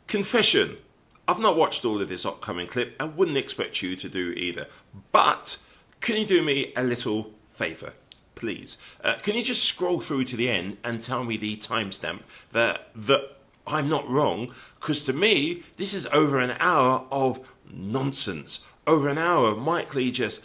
Confession. I've not watched all of this upcoming clip. I wouldn't expect you to do either. But can you do me a little favour, please? Can you just scroll through to the end and tell me the timestamp that I'm not wrong? Because to me, this is over an hour of nonsense. Over an hour of Mike Lee just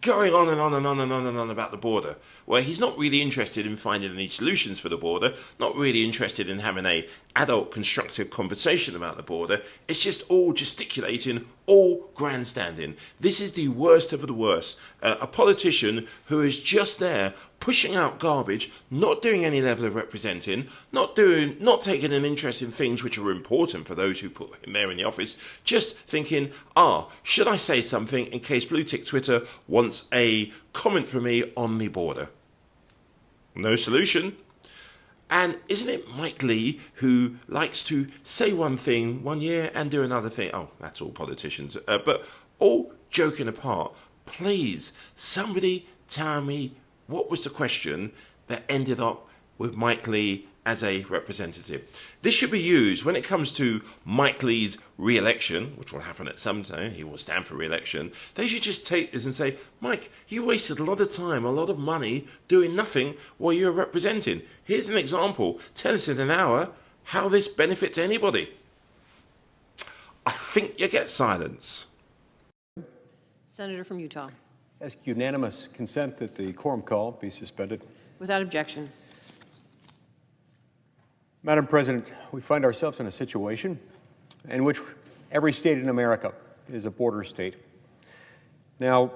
going on and on and on and on and on about the border, where he's not really interested in finding any solutions for the border, not really interested in having a adult constructive conversation about the border. It's just all gesticulating, all grandstanding. This is the worst of the worst. A politician who is just there pushing out garbage, not doing any level of representing, not taking an interest in things which are important for those who put him there in the office, just thinking, should I say something in case Blue Tick Twitter wants a comment from me on the border? No solution. And isn't it Mike Lee who likes to say one thing one year and do another thing? Oh, that's all politicians. But all joking apart, please, somebody tell me what was the question that ended up with Mike Lee as a representative. This should be used when it comes to Mike Lee's re-election, which will happen at some time. He will stand for re-election. They should just take this and say, Mike, you wasted a lot of time, a lot of money doing nothing while you were representing. Here's an example. Tell us in an hour how this benefits anybody. I think you get silence. Senator from Utah. Ask unanimous consent that the quorum call be suspended. Without objection. Madam President, we find ourselves in a situation in which every state in America is a border state. Now,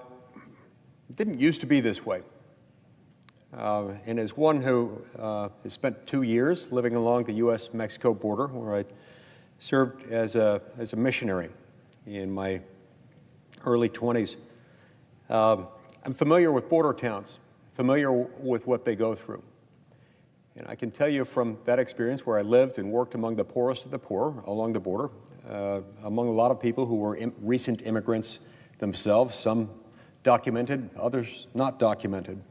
it didn't used to be this way. And as one who has spent 2 years living along the U.S.-Mexico border, where I served as a missionary in my early 20s, I'm familiar with border towns, familiar with what they go through. And I can tell you from that experience where I lived and worked among the poorest of the poor along the border, among a lot of people who were recent immigrants themselves, some documented, others not documented.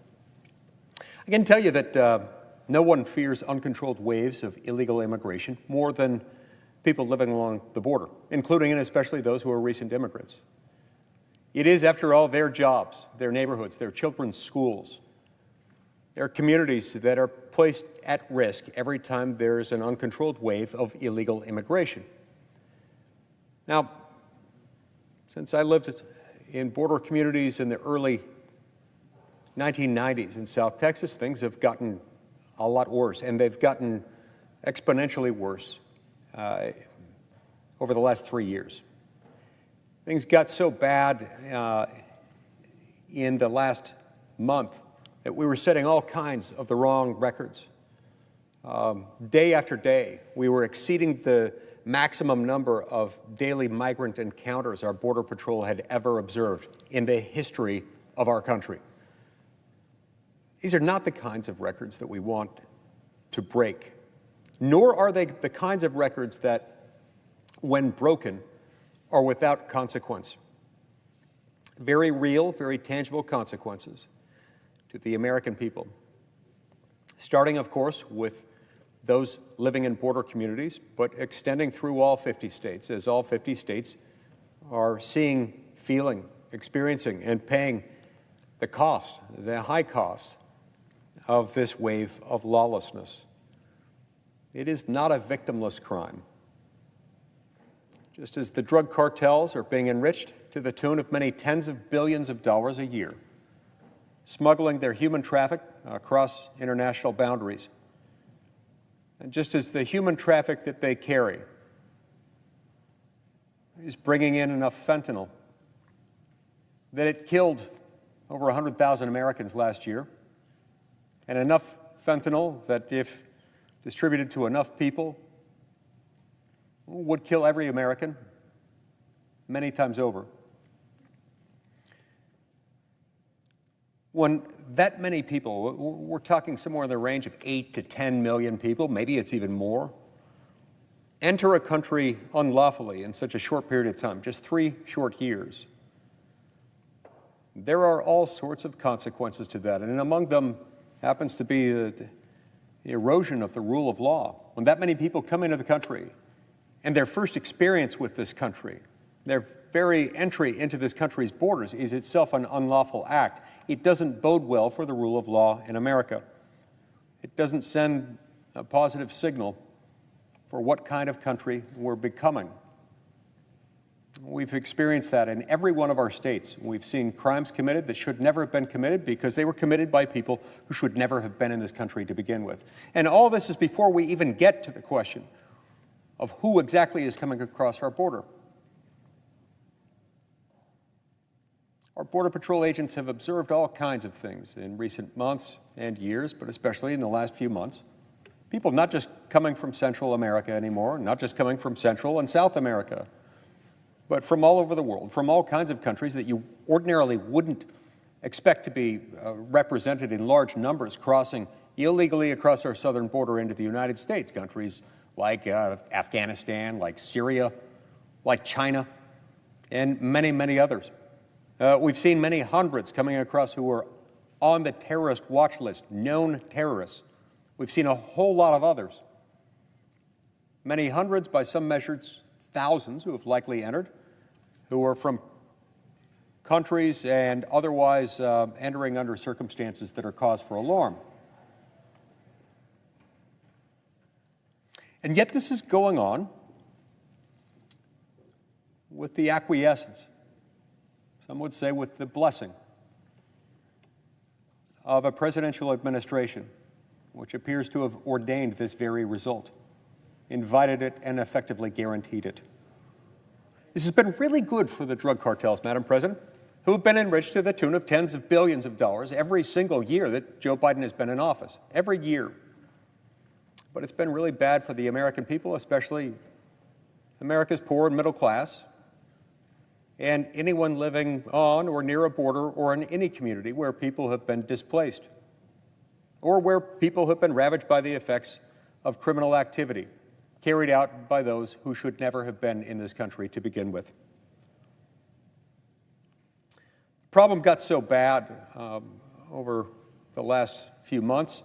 I can tell you that no one fears uncontrolled waves of illegal immigration more than people living along the border, including and especially those who are recent immigrants. It is, after all, their jobs, their neighborhoods, their children's schools, their communities that are placed at risk every time there's an uncontrolled wave of illegal immigration. Now, since I lived in border communities in the early 1990s in South Texas, things have gotten a lot worse, and they've gotten exponentially worse over the last 3 years. Things got so bad in the last month that we were setting all kinds of the wrong records. Day after day, we were exceeding the maximum number of daily migrant encounters our Border Patrol had ever observed in the history of our country. These are not the kinds of records that we want to break, nor are they the kinds of records that, when broken, are without consequence. Very real, very tangible consequences to the American people. Starting, of course, with those living in border communities, but extending through all 50 states, as all 50 states are seeing, feeling, experiencing, and paying the cost, the high cost of this wave of lawlessness. It is not a victimless crime. Just as the drug cartels are being enriched to the tune of many tens of billions of dollars a year, smuggling their human traffic across international boundaries, and just as the human traffic that they carry is bringing in enough fentanyl that it killed over 100,000 Americans last year, and enough fentanyl that if distributed to enough people would kill every American many times over. When that many people, we're talking somewhere in the range of 8 to 10 million people, maybe it's even more, enter a country unlawfully in such a short period of time, just 3 short years, there are all sorts of consequences to that, and among them happens to be the erosion of the rule of law. When that many people come into the country and their first experience with this country, their very entry into this country's borders, is itself an unlawful act, it doesn't bode well for the rule of law in America. It doesn't send a positive signal for what kind of country we're becoming. We've experienced that in every one of our states. We've seen crimes committed that should never have been committed because they were committed by people who should never have been in this country to begin with. And all this is before we even get to the question of who exactly is coming across our border. Our Border Patrol agents have observed all kinds of things in recent months and years, but especially in the last few months. People not just coming from Central America anymore, not just coming from Central and South America, but from all over the world, from all kinds of countries that you ordinarily wouldn't expect to be represented in large numbers crossing illegally across our southern border into the United States. Countries like Afghanistan, like Syria, like China, and many, many others. We've seen many hundreds coming across who are on the terrorist watch list, known terrorists. We've seen a whole lot of others. Many hundreds, by some measures, thousands who have likely entered, who are from countries and otherwise entering under circumstances that are cause for alarm. And yet this is going on with the acquiescence, some would say with the blessing, of a presidential administration which appears to have ordained this very result, invited it, and effectively guaranteed it. This has been really good for the drug cartels, Madam President, who have been enriched to the tune of tens of billions of dollars every single year that Joe Biden has been in office, every year. But it's been really bad for the American people, especially America's poor and middle class, and anyone living on or near a border or in any community where people have been displaced, or where people have been ravaged by the effects of criminal activity carried out by those who should never have been in this country to begin with. The problem got so bad over the last few months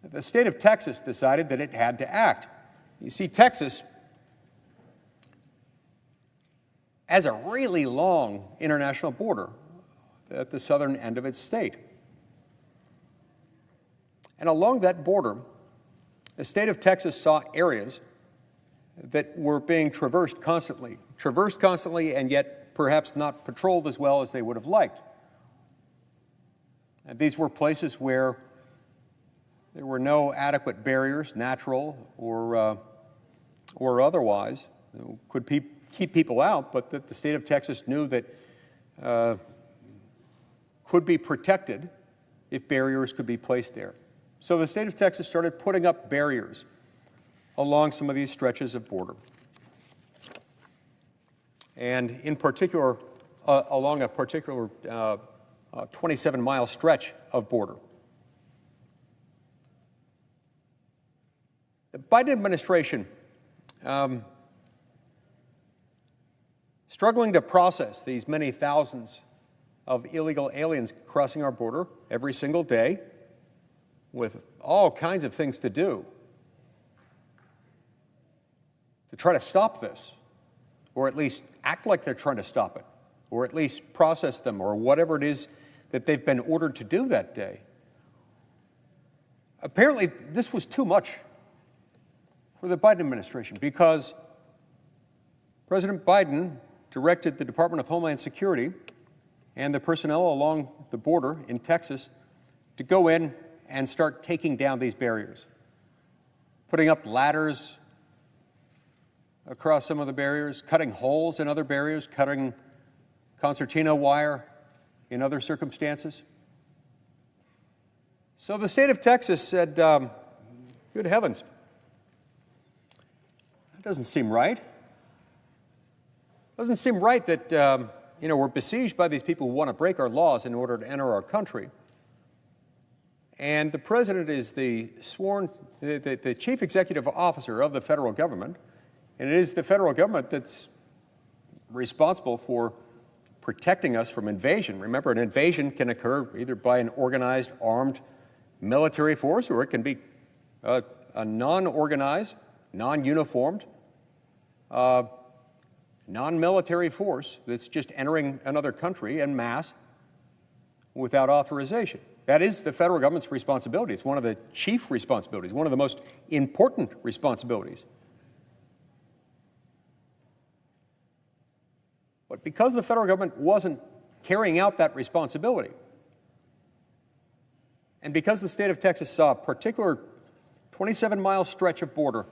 that the state of Texas decided that it had to act. You see, Texas has a really long international border at the southern end of its state. And along that border, the state of Texas saw areas that were being traversed constantly, and yet perhaps not patrolled as well as they would have liked. And these were places where there were no adequate barriers, natural or otherwise, could keep people out, but that the state of Texas knew that could be protected if barriers could be placed there. So the state of Texas started putting up barriers along some of these stretches of border. And in particular, along a particular 27-mile stretch of border. The Biden administration, struggling to process these many thousands of illegal aliens crossing our border every single day, with all kinds of things to do to try to stop this, or at least act like they're trying to stop it, or at least process them, or whatever it is that they've been ordered to do that day. Apparently, this was too much for the Biden administration because President Biden directed the Department of Homeland Security and the personnel along the border in Texas to go in and start taking down these barriers, putting up ladders across some of the barriers, cutting holes in other barriers, cutting concertina wire in other circumstances. So the state of Texas said, good heavens, that doesn't seem right. It doesn't seem right that we're besieged by these people who want to break our laws in order to enter our country. And the president is the chief executive officer of the federal government, and it is the federal government that's responsible for protecting us from invasion. Remember, an invasion can occur either by an organized, armed military force, or it can be a non-organized, non-uniformed non-military force that's just entering another country en masse without authorization. That is the federal government's responsibility. It's one of the chief responsibilities, one of the most important responsibilities. But because the federal government wasn't carrying out that responsibility, and because the state of Texas saw a particular 27-mile stretch of border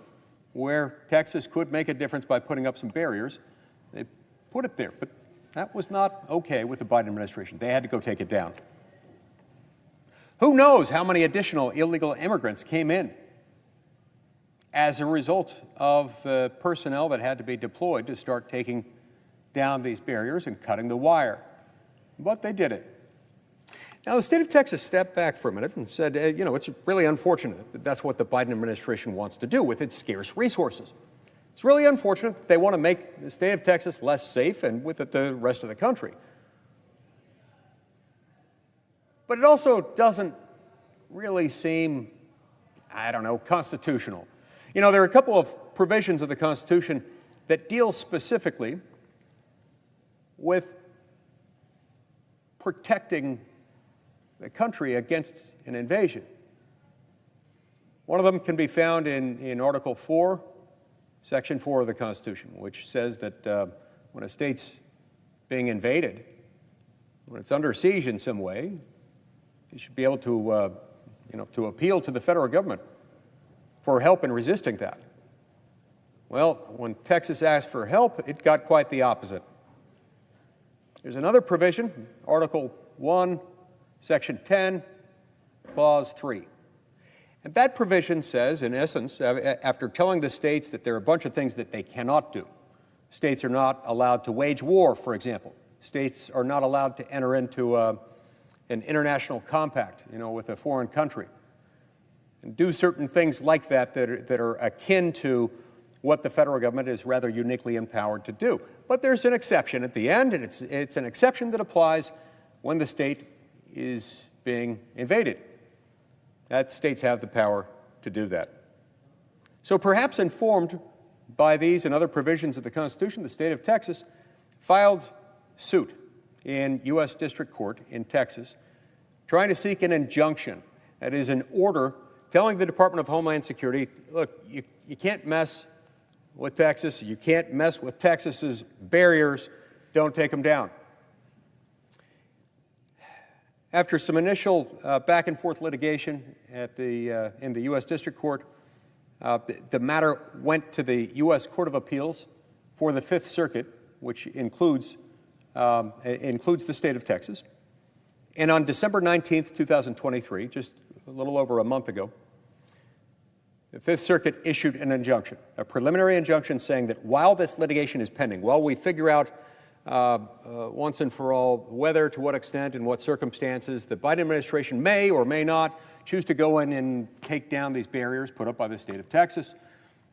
where Texas could make a difference by putting up some barriers, they put it there. But that was not okay with the Biden administration. They had to go take it down. Who knows how many additional illegal immigrants came in as a result of the personnel that had to be deployed to start taking down these barriers and cutting the wire. But they did it. Now, the state of Texas stepped back for a minute and said, it's really unfortunate that that's what the Biden administration wants to do with its scarce resources. It's really unfortunate that they want to make the state of Texas less safe and with it the rest of the country. But it also doesn't really seem, constitutional. There are a couple of provisions of the Constitution that deal specifically with protecting the country against an invasion. One of them can be found in Article 4, Section 4 of the Constitution, which says that when a state's being invaded, when it's under siege in some way, you should be able to, to appeal to the federal government for help in resisting that. Well, when Texas asked for help, it got quite the opposite. There's another provision, Article 1, Section 10, Clause 3. And that provision says, in essence, after telling the states that there are a bunch of things that they cannot do, states are not allowed to wage war, for example. States are not allowed to enter into an international compact, with a foreign country, and do certain things like that are akin to what the federal government is rather uniquely empowered to do. But there's an exception at the end, and it's an exception that applies when the state is being invaded. That states have the power to do that. So perhaps informed by these and other provisions of the Constitution, the state of Texas filed suit in U.S. District Court in Texas, trying to seek an injunction, that is, an order telling the Department of Homeland Security, look, you can't mess with Texas, you can't mess with Texas's barriers, don't take them down. After some initial back and forth litigation in the U.S. District Court, the matter went to the U.S. Court of Appeals for the Fifth Circuit, which includes the state of Texas. And on December 19th, 2023, just a little over a month ago, the Fifth Circuit issued an injunction, a preliminary injunction saying that while this litigation is pending, while we figure out once and for all whether, to what extent, and what circumstances the Biden administration may or may not choose to go in and take down these barriers put up by the state of Texas,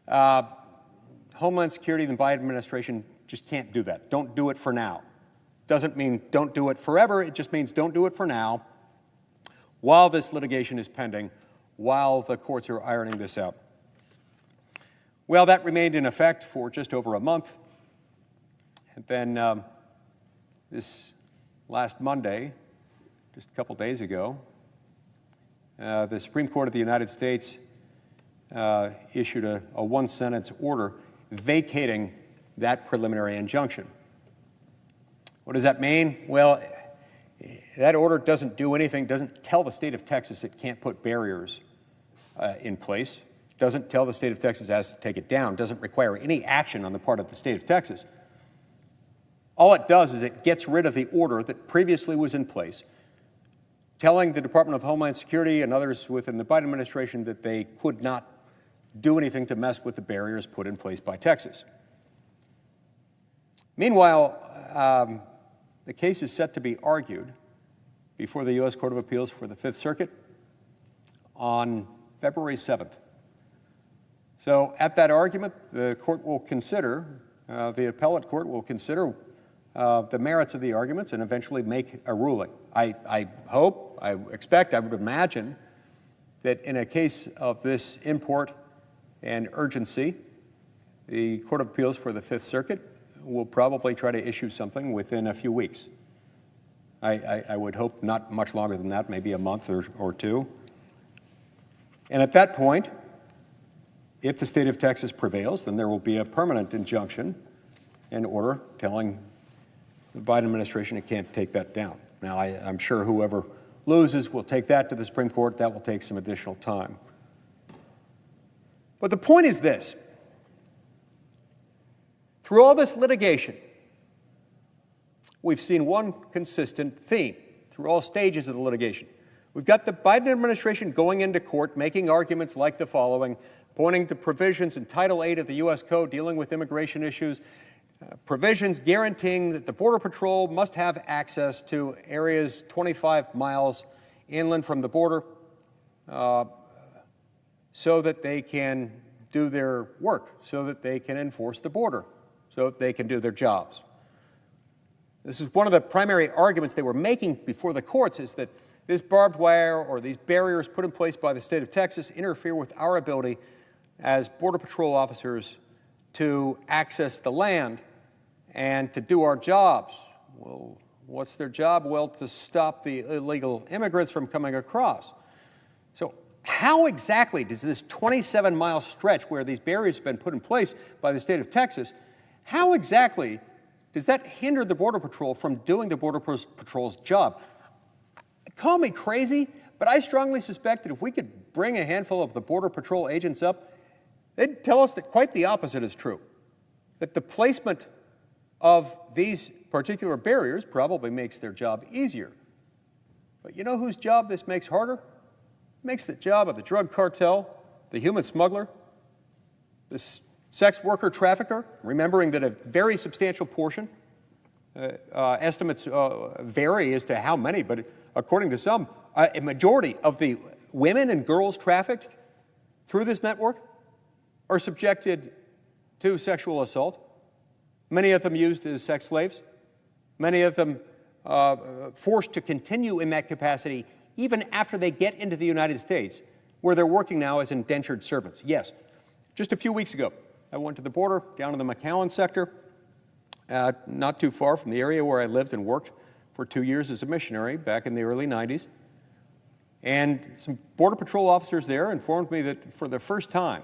Homeland Security and the Biden administration just can't do that. Don't do it for now. Doesn't mean don't do it forever. It just means don't do it for now while this litigation is pending, while the courts are ironing this out. Well, that remained in effect for just over a month. And then this last Monday, just a couple days ago, the Supreme Court of the United States issued a one-sentence order vacating that preliminary injunction. What does that mean? Well, that order doesn't do anything, doesn't tell the state of Texas it can't put barriers in place, doesn't tell the state of Texas it has to take it down, doesn't require any action on the part of the state of Texas. All it does is it gets rid of the order that previously was in place, telling the Department of Homeland Security and others within the Biden administration that they could not do anything to mess with the barriers put in place by Texas. Meanwhile, the case is set to be argued before the U.S. Court of Appeals for the Fifth Circuit on February 7th. So at that argument, the court will consider, the appellate court will consider the merits of the arguments and eventually make a ruling. I hope, I expect, I would imagine that in a case of this import and urgency, the Court of Appeals for the Fifth Circuit will probably try to issue something within a few weeks. I would hope not much longer than that, maybe a month or two. And at that point, if the state of Texas prevails, then there will be a permanent injunction and order telling the Biden administration it can't take that down. Now, I'm sure whoever loses will take that to the Supreme Court. That will take some additional time. But the point is this. Through all this litigation, we've seen one consistent theme through all stages of the litigation. We've got the Biden administration going into court, making arguments like the following, pointing to provisions in Title VIII of the U.S. Code dealing with immigration issues, provisions guaranteeing that the Border Patrol must have access to areas 25 miles inland from the border so that they can do their work, so that they can enforce the border, so that they can do their jobs. This is one of the primary arguments they were making before the courts, is that this barbed wire or these barriers put in place by the state of Texas interfere with our ability as Border Patrol officers to access the land and to do our jobs. Well, what's their job? Well, to stop the illegal immigrants from coming across. So how exactly does this 27-mile stretch where these barriers have been put in place by the state of Texas, how exactly does that hinder the Border Patrol from doing the Border Patrol's job? Call me crazy, but I strongly suspect that if we could bring a handful of the Border Patrol agents up, they'd tell us that quite the opposite is true, that the placement of these particular barriers probably makes their job easier. But you know whose job this makes harder? It makes the job of the drug cartel, the human smuggler, this sex worker trafficker, remembering that a very substantial portion, estimates vary as to how many, but according to some, a majority of the women and girls trafficked through this network are subjected to sexual assault. Many of them used as sex slaves. Many of them forced to continue in that capacity even after they get into the United States, where they're working now as indentured servants. Yes, just a few weeks ago, I went to the border down in the McAllen sector, not too far from the area where I lived and worked for 2 years as a missionary back in the early 90s. And some Border Patrol officers there informed me that for the first time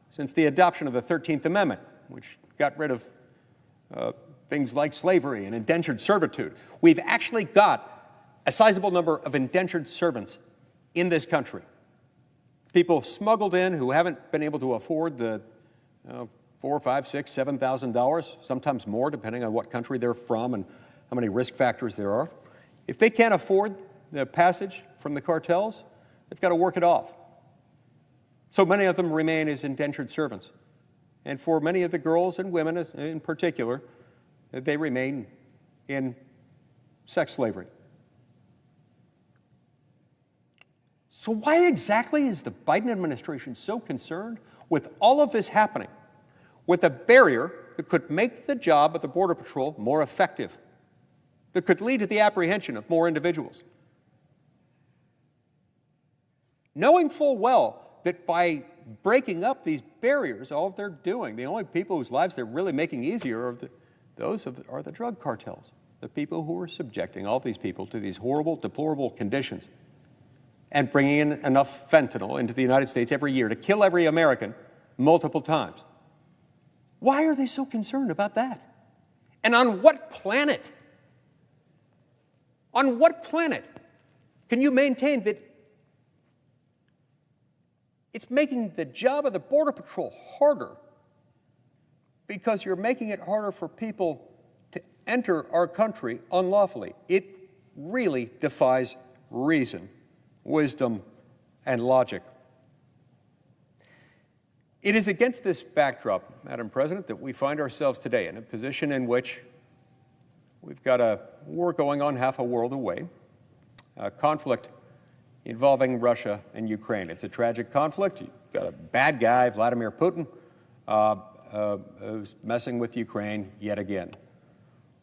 since the adoption of the 13th Amendment, which got rid of things like slavery and indentured servitude, we've actually got a sizable number of indentured servants in this country. People smuggled in who haven't been able to afford the $4,000, $5,000, $6,000, $7,000, sometimes more, depending on what country they're from and how many risk factors there are. If they can't afford the passage from the cartels, they've got to work it off. So many of them remain as indentured servants. And for many of the girls and women in particular, they remain in sex slavery. So why exactly is the Biden administration so concerned with all of this happening, with a barrier that could make the job of the Border Patrol more effective, that could lead to the apprehension of more individuals? Knowing full well that by breaking up these barriers, all they're doing, the only people whose lives they're really making easier are the drug cartels, the people who are subjecting all these people to these horrible, deplorable conditions and bringing in enough fentanyl into the United States every year to kill every American multiple times. Why are they so concerned about that? And on what planet? On what planet can you maintain that it's making the job of the Border Patrol harder because you're making it harder for people to enter our country unlawfully? It really defies reason, wisdom, and logic. It is against this backdrop, Madam President, that we find ourselves today in a position in which we've got a war going on half a world away, a conflict involving Russia and Ukraine. It's a tragic conflict. You've got a bad guy, Vladimir Putin, who's messing with Ukraine yet again.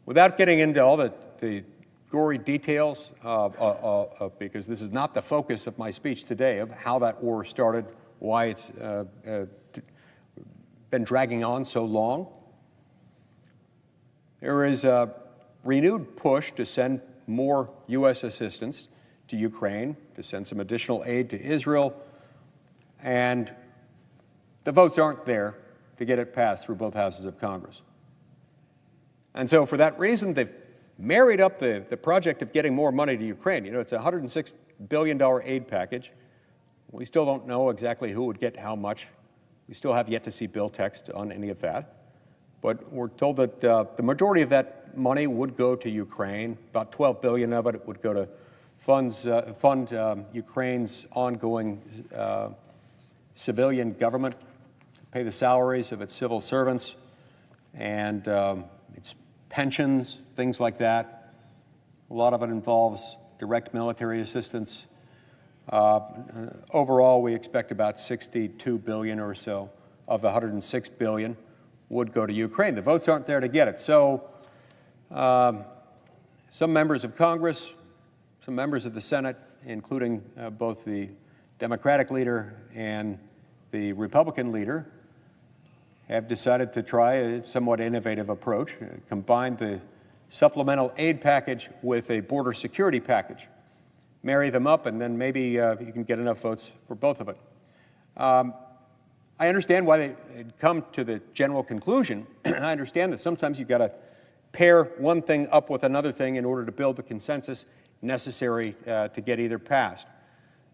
Without getting into all the gory details, because this is not the been dragging on so long. There is a renewed push to send more U.S. assistance to Ukraine, to send some additional aid to Israel, and the votes aren't there to get it passed through both houses of Congress. And so for that reason, they've married up the project of getting more money to Ukraine. You know, it's a $106 billion aid package. We still don't know exactly who would get how much. We still have yet to see bill text on any of that. But we're told that the majority of that money would go to Ukraine. About $12 billion of it would go to fund Ukraine's ongoing civilian government, pay the salaries of its civil servants, and its pensions, things like that. A lot of it involves direct military assistance. Overall, we expect about $62 billion or so of the $106 billion would go to Ukraine. The votes aren't there to get it. So some members of Congress, some members of the Senate, including both the Democratic leader and the Republican leader, have decided to try a somewhat innovative approach, combine the supplemental aid package with a border security package, marry them up, and then maybe you can get enough votes for both of it. I understand why they come to the general conclusion. I understand that sometimes you've got to pair one thing up with another thing in order to build the consensus necessary to get either passed.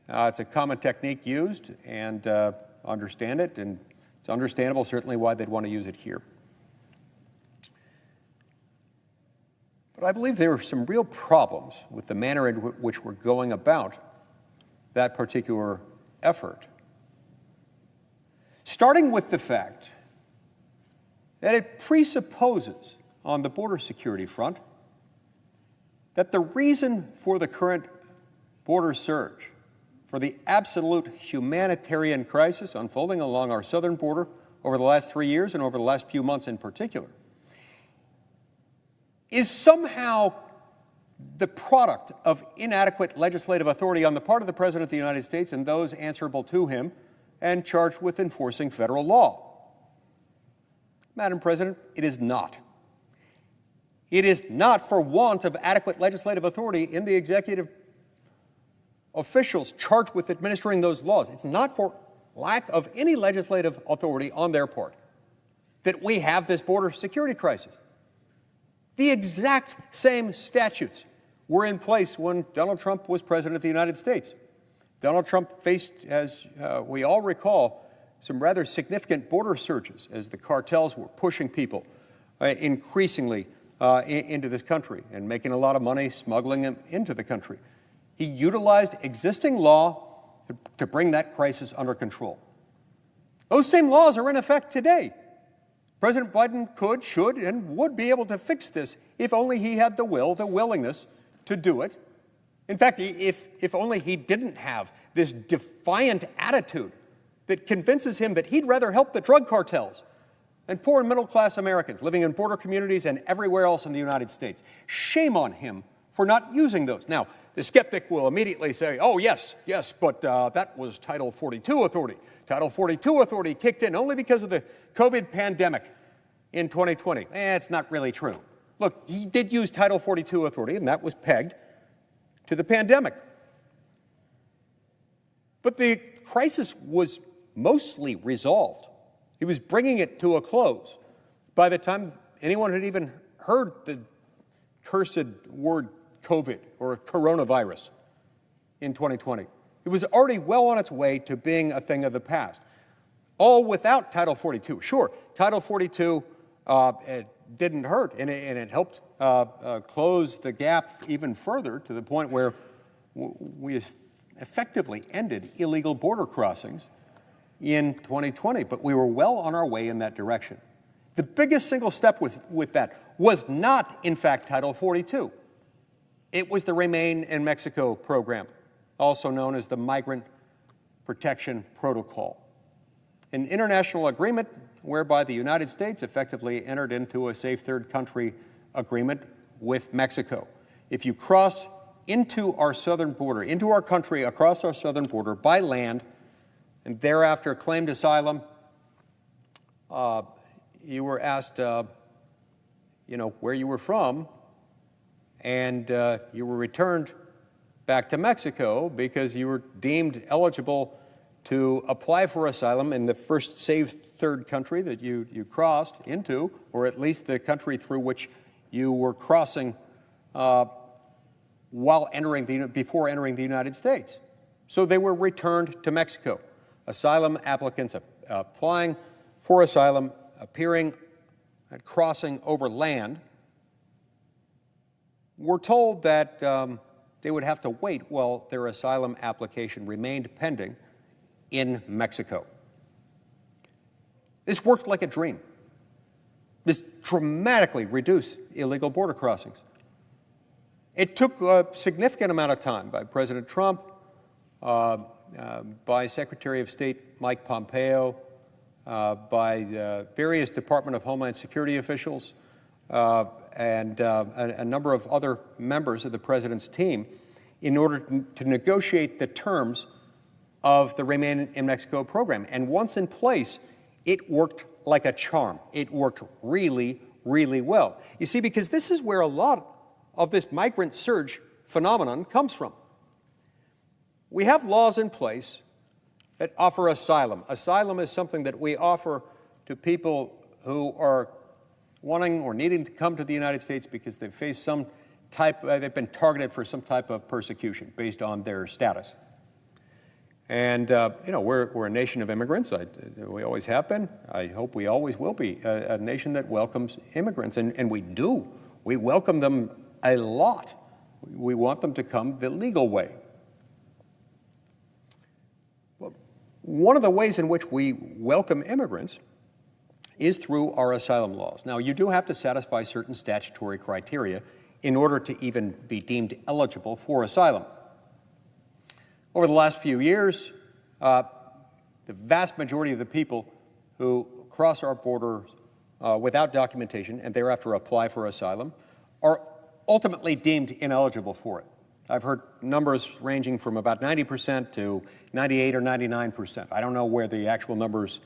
It's a common technique used, and understand it, and it's understandable certainly why they'd want to use it here. But I believe there are some real problems with the manner in which we're going about that particular effort. Starting with the fact that it presupposes on the border security front that the reason for the current border surge, for the absolute humanitarian crisis unfolding along our southern border over the last 3 years and over the last few months in particular, is somehow the product of inadequate legislative authority on the part of the President of the United States and those answerable to him and charged with enforcing federal law. Madam President, it is not. It is not for want of adequate legislative authority in the executive officials charged with administering those laws. It's not for lack of any legislative authority on their part that we have this border security crisis. The exact same statutes were in place when Donald Trump was President of the United States. Donald Trump faced, as we all recall, some rather significant border surges as the cartels were pushing people increasingly into this country and making a lot of money smuggling them into the country. He utilized existing law to bring that crisis under control. Those same laws are in effect today. President Biden could, should, and would be able to fix this if only he had the will, the willingness to do it. In fact, if only he didn't have this defiant attitude that convinces him that he'd rather help the drug cartels than poor and middle-class Americans living in border communities and everywhere else in the United States. Shame on him for not using those. Now, the skeptic will immediately say, oh, yes, but that was Title 42 authority. Title 42 authority kicked in only because of the COVID pandemic in 2020. It's not really true. Look, he did use Title 42 authority, and that was pegged to the pandemic. But the crisis was mostly resolved. He was bringing it to a close by the time anyone had even heard the cursed word COVID or coronavirus in 2020. It was already well on its way to being a thing of the past, all without Title 42. Sure, Title 42 it didn't hurt, and it helped close the gap even further to the point where we effectively ended illegal border crossings in 2020, but we were well on our way in that direction. The biggest single step with that was not, in fact, Title 42. It was the Remain in Mexico program, also known as the Migrant Protection Protocol, an international agreement whereby the United States effectively entered into a safe third country agreement with Mexico. If you cross into our southern border, into our country across our southern border by land, and thereafter claimed asylum, you were asked, where you were from, and you were returned back to Mexico because you were deemed eligible to apply for asylum in the first safe third country that you crossed into, or at least the country through which you were crossing before entering the United States. So they were returned to Mexico. Asylum applicants applying for asylum, appearing and crossing over land, were told that they would have to wait while their asylum application remained pending in Mexico. This worked like a dream. This dramatically reduced illegal border crossings. It took a significant amount of time by President Trump, by Secretary of State Mike Pompeo, by various Department of Homeland Security officials, and a number of other members of the President's team in order to negotiate the terms of the Remain in Mexico program. And once in place, it worked like a charm. It worked really, really well. You see, because this is where a lot of this migrant surge phenomenon comes from. We have laws in place that offer asylum. Asylum is something that we offer to people who are wanting or needing to come to the United States because they've faced they've been targeted for some type of persecution based on their status. And, we're a nation of immigrants. We always have been. I hope we always will be a nation that welcomes immigrants. And we do. We welcome them a lot. We want them to come the legal way. Well, one of the ways in which we welcome immigrants is through our asylum laws. Now, you do have to satisfy certain statutory criteria in order to even be deemed eligible for asylum. Over the last few years, the vast majority of the people who cross our borders without documentation and thereafter apply for asylum are ultimately deemed ineligible for it. I've heard numbers ranging from about 90% to 98 or 99%. I don't know where the actual numbers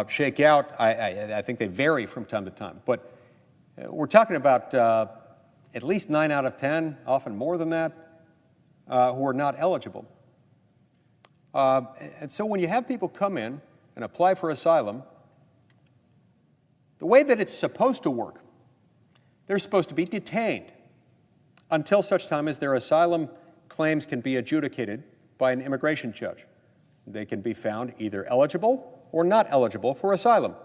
shake out. I think they vary from time to time. But we're talking about at least 9 out of 10, often more than that, who are not eligible. And so when you have people come in and apply for asylum, the way that it's supposed to work, they're supposed to be detained until such time as their asylum claims can be adjudicated by an immigration judge. They can be found either eligible or not eligible for asylum.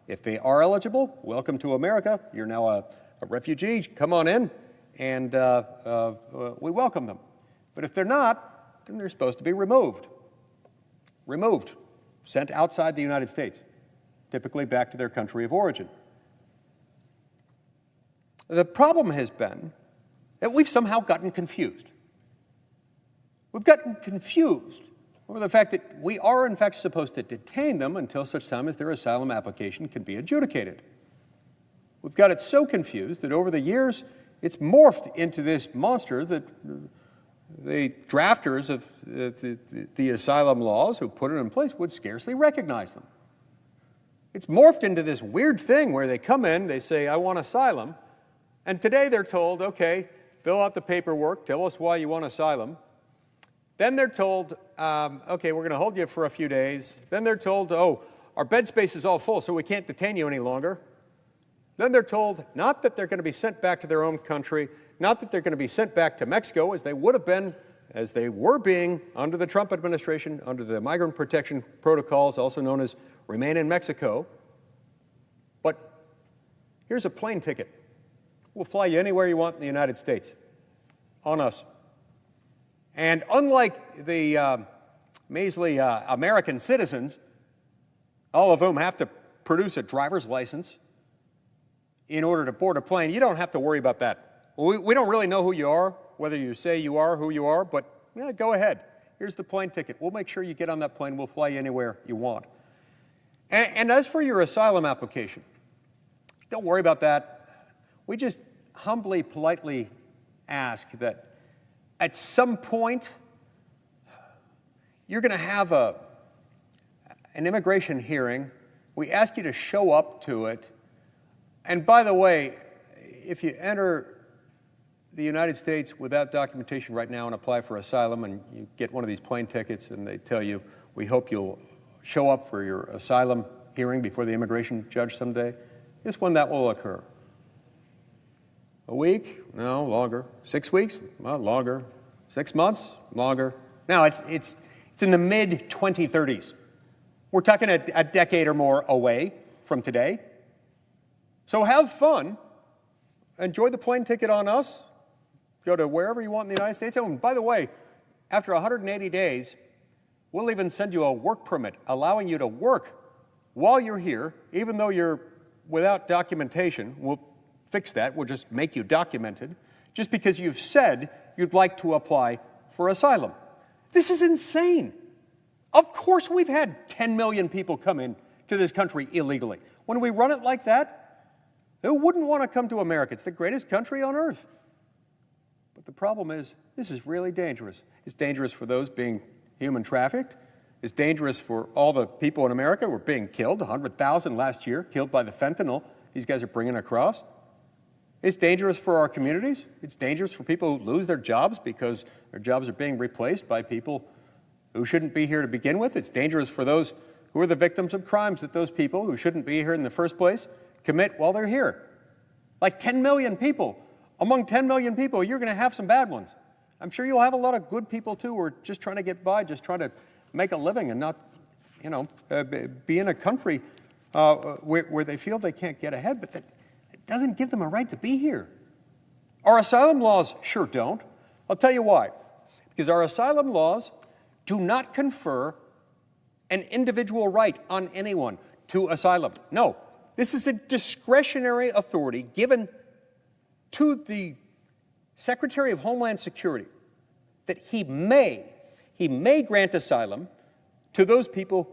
If they are eligible, welcome to America. You're now a refugee. Come on in, and we welcome them. But if they're not, then they're supposed to be removed, sent outside the United States, typically back to their country of origin. The problem has been that we've somehow gotten confused. We've gotten confused over the fact that we are, in fact, supposed to detain them until such time as their asylum application can be adjudicated. We've got it so confused that over the years, it's morphed into this monster that the drafters of the asylum laws who put it in place would scarcely recognize them. It's morphed into this weird thing where they come in, they say, I want asylum, and today they're told, okay, fill out the paperwork, tell us why you want asylum. Then they're told, okay, we're going to hold you for a few days. Then they're told, oh, our bed space is all full, so we can't detain you any longer. Then they're told not that they're going to be sent back to their own country, not that they're going to be sent back to Mexico as they would have been, as they were being under the Trump administration, under the migrant protection protocols, also known as Remain in Mexico. But here's a plane ticket. We'll fly you anywhere you want in the United States, on us. And unlike the measly American citizens, all of whom have to produce a driver's license in order to board a plane, you don't have to worry about that. We don't really know who you are, whether you say you are who you are, but yeah, go ahead. Here's the plane ticket. We'll make sure you get on that plane. We'll fly you anywhere you want. And as for your asylum application, don't worry about that. We just humbly, politely ask that at some point you're going to have an immigration hearing We ask you to show up to it. And by the way, if you enter the United States without documentation right now and apply for asylum, and you get one of these plane tickets and they tell you, we hope you'll show up for your asylum hearing before the immigration judge someday, guess when that will occur? A week? No, longer. 6 weeks? Well, longer. 6 months? Longer. Now, it's in the mid-2030s. We're talking a decade or more away from today. So have fun. Enjoy the plane ticket on us. Go to wherever you want in the United States. Oh, and by the way, after 180 days, we'll even send you a work permit allowing you to work while you're here, even though you're without documentation. We'll fix that. We'll just make you documented, just because you've said you'd like to apply for asylum. This is insane. Of course we've had 10 million people come in to this country illegally. When we run it like that, who wouldn't want to come to America? It's the greatest country on earth. But the problem is, this is really dangerous. It's dangerous for those being human trafficked. It's dangerous for all the people in America who are being killed, 100,000 last year, killed by the fentanyl these guys are bringing across. It's dangerous for our communities. It's dangerous for people who lose their jobs because their jobs are being replaced by people who shouldn't be here to begin with. It's dangerous for those who are the victims of crimes that those people who shouldn't be here in the first place commit while they're here. Like 10 million people. Among 10 million people, you're going to have some bad ones. I'm sure you'll have a lot of good people, too, who are just trying to get by, just trying to make a living and not, be in a country where they feel they can't get ahead, but that it doesn't give them a right to be here. Our asylum laws sure don't. I'll tell you why. Because our asylum laws do not confer an individual right on anyone to asylum. No, this is a discretionary authority given to the Secretary of Homeland Security that he may grant asylum to those people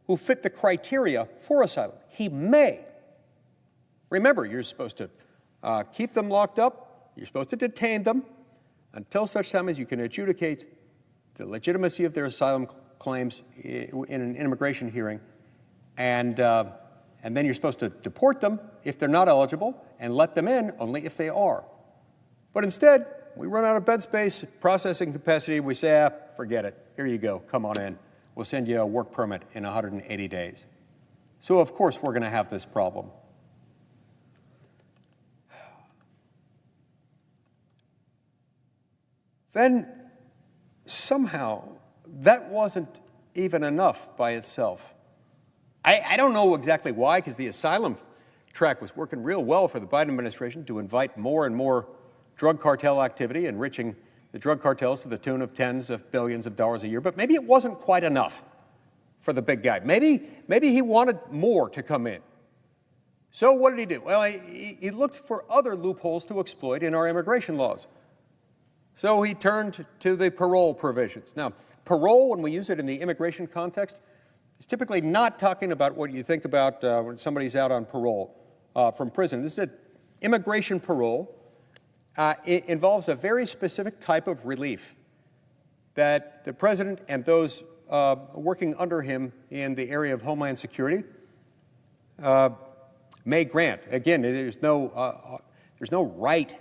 who fit the criteria for asylum. He may. Remember, you're supposed to keep them locked up. You're supposed to detain them until such time as you can adjudicate the legitimacy of their asylum claims in an immigration hearing. And then you're supposed to deport them if they're not eligible and let them in only if they are. But instead, we run out of bed space, processing capacity. We say, forget it. Here you go. Come on in. We'll send you a work permit in 180 days. So, of course, we're going to have this problem. Then, somehow, that wasn't even enough by itself. I don't know exactly why, because the asylum track was working real well for the Biden administration to invite more and more drug cartel activity, enriching the drug cartels to the tune of tens of billions of dollars a year. But maybe it wasn't quite enough for the big guy. Maybe he wanted more to come in. So what did he do? Well, he looked for other loopholes to exploit in our immigration laws. So he turned to the parole provisions. Now, parole, when we use it in the immigration context, is typically not talking about what you think about when somebody's out on parole from prison. This is an immigration parole. It involves a very specific type of relief that the president and those working under him in the area of Homeland Security may grant. Again, there's no right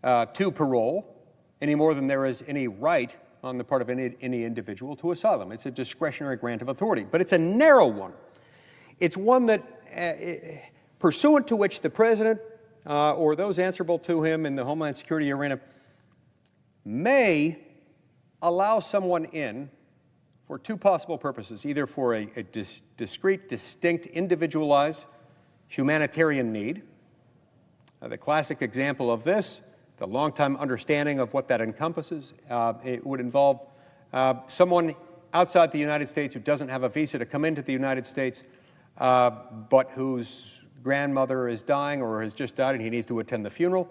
to parole any more than there is any right on the part of any individual to asylum. It's a discretionary grant of authority, but it's a narrow one. It's one that, pursuant to which the president or those answerable to him in the Homeland Security arena may allow someone in for two possible purposes, either for a discrete, distinct, individualized humanitarian need. The classic example of this, the long-time understanding of what that encompasses, it would involve someone outside the United States who doesn't have a visa to come into the United States, but whose grandmother is dying or has just died and he needs to attend the funeral.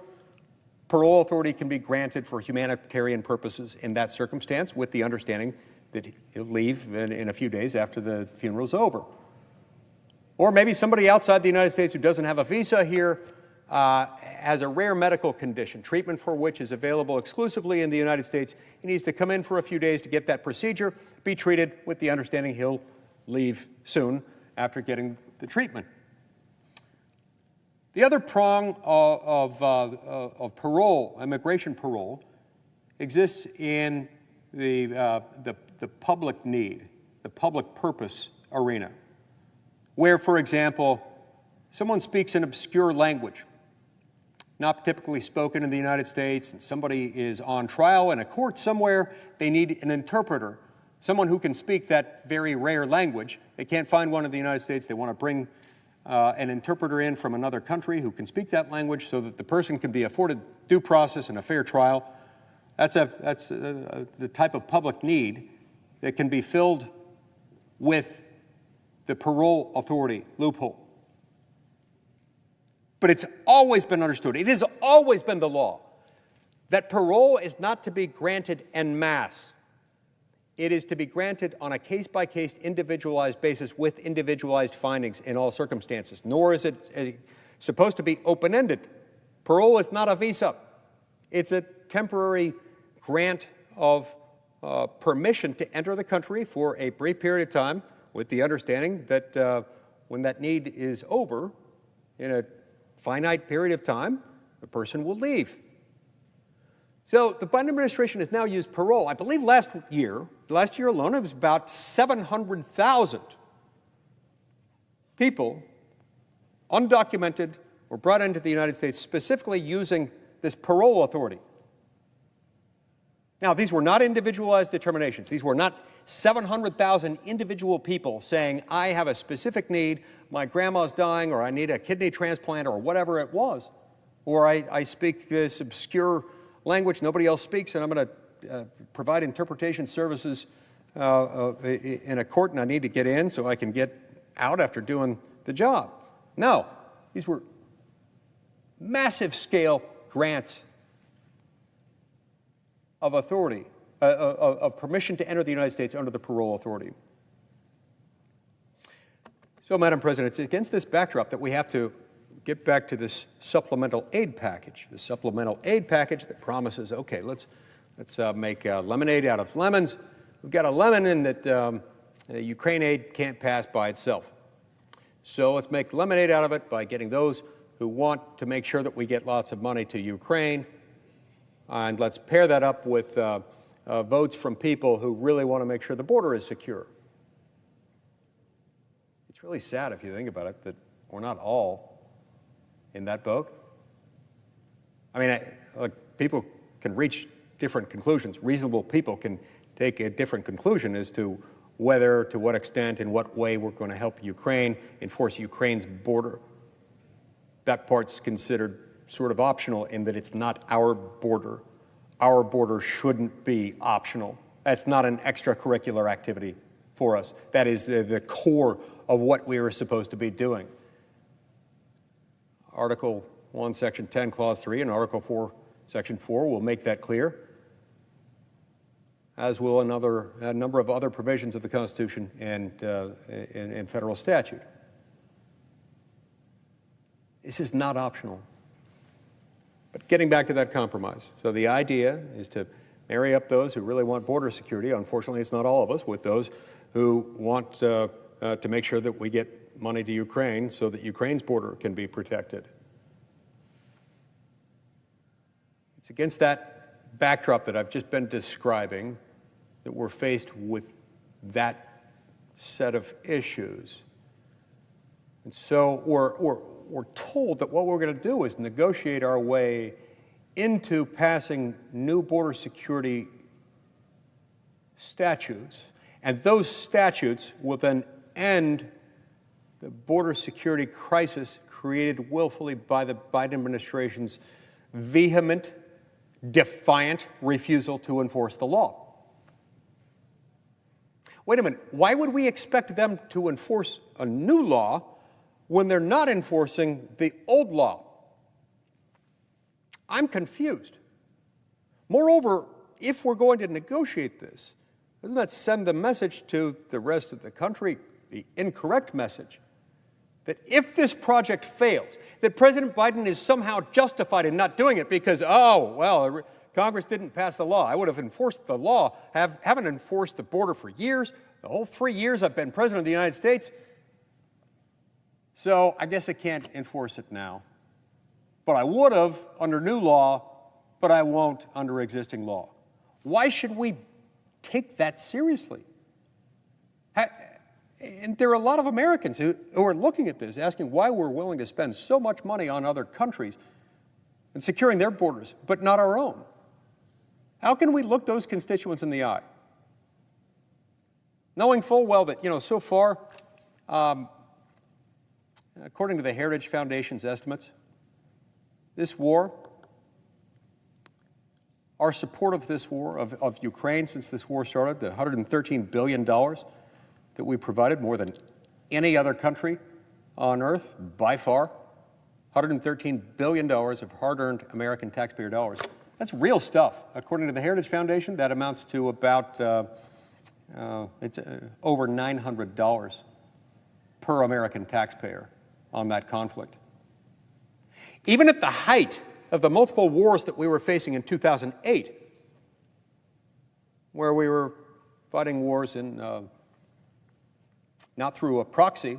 Parole authority can be granted for humanitarian purposes in that circumstance with the understanding that he'll leave in a few days after the funeral's over. Or maybe somebody outside the United States who doesn't have a visa here has a rare medical condition, treatment for which is available exclusively in the United States. He needs to come in for a few days to get that procedure, be treated with the understanding he'll leave soon after getting the treatment. The other prong of parole, immigration parole, exists in the public need, the public purpose arena, where, for example, someone speaks an obscure language, not typically spoken in the United States, and somebody is on trial in a court somewhere. They need an interpreter, someone who can speak that very rare language. They can't find one in the United States. They want to bring an interpreter in from another country who can speak that language so that the person can be afforded due process and a fair trial. That's the type of public need that can be filled with the parole authority loophole. But it's always been understood, it has always been the law, that parole is not to be granted en masse. It is to be granted on a case-by-case, individualized basis with individualized findings in all circumstances, nor is it supposed to be open-ended. Parole is not a visa. It's a temporary grant of permission to enter the country for a brief period of time with the understanding that when that need is over, in a finite period of time, the person will leave. So the Biden administration has now used parole. I believe last year alone, it was about 700,000 people, undocumented, were brought into the United States specifically using this parole authority. Now, these were not individualized determinations. These were not 700,000 individual people saying, I have a specific need, my grandma's dying, or I need a kidney transplant, or whatever it was, or I speak this obscure language nobody else speaks, and I'm going to provide interpretation services in a court, and I need to get in so I can get out after doing the job. No, these were massive scale grants of authority, of permission to enter the United States under the parole authority. So, Madam President, it's against this backdrop that we have to get back to this supplemental aid package. The supplemental aid package that promises, okay, let's make lemonade out of lemons. We've got a lemon in that Ukraine aid can't pass by itself. So let's make lemonade out of it by getting those who want to make sure that we get lots of money to Ukraine, and let's pair that up with votes from people who really want to make sure the border is secure. It's really sad, if you think about it, that we're not all in that boat. I mean, people can reach different conclusions. Reasonable people can take a different conclusion as to whether, to what extent, in what way we're going to help Ukraine enforce Ukraine's border. That part's considered sort of optional in that it's not our border. Our border shouldn't be optional. That's not an extracurricular activity for us. That is the core of what we are supposed to be doing. Article 1, Section 10, Clause 3, and Article 4, Section 4 will make that clear, as will a number of other provisions of the Constitution and federal statute. This is not optional. But getting back to that compromise. So the idea is to marry up those who really want border security. Unfortunately, it's not all of us, with those who want to make sure that we get money to Ukraine so that Ukraine's border can be protected. It's against that backdrop that I've just been describing that we're faced with that set of issues. And so we're told that what we're going to do is negotiate our way into passing new border security statutes, and those statutes will then end the border security crisis created willfully by the Biden administration's vehement, defiant refusal to enforce the law. Wait a minute, why would we expect them to enforce a new law when they're not enforcing the old law? I'm confused. Moreover, if we're going to negotiate this, doesn't that send the message to the rest of the country, the incorrect message, that if this project fails, that President Biden is somehow justified in not doing it because, oh, well, Congress didn't pass the law. I would have enforced the law. Haven't enforced the border for years. The whole 3 years I've been president of the United States. So I guess I can't enforce it now. But I would have under new law, but I won't under existing law. Why should we take that seriously? And there are a lot of Americans who are looking at this, asking why we're willing to spend so much money on other countries and securing their borders, but not our own. How can we look those constituents in the eye? Knowing full well that, so far, according to the Heritage Foundation's estimates, this war, our support of this war, of Ukraine since this war started, the $113 billion that we provided, more than any other country on earth, by far, $113 billion of hard-earned American taxpayer dollars. That's real stuff. According to the Heritage Foundation, that amounts to about over $900 per American taxpayer on that conflict. Even at the height of the multiple wars that we were facing in 2008, where we were fighting wars in, not through a proxy,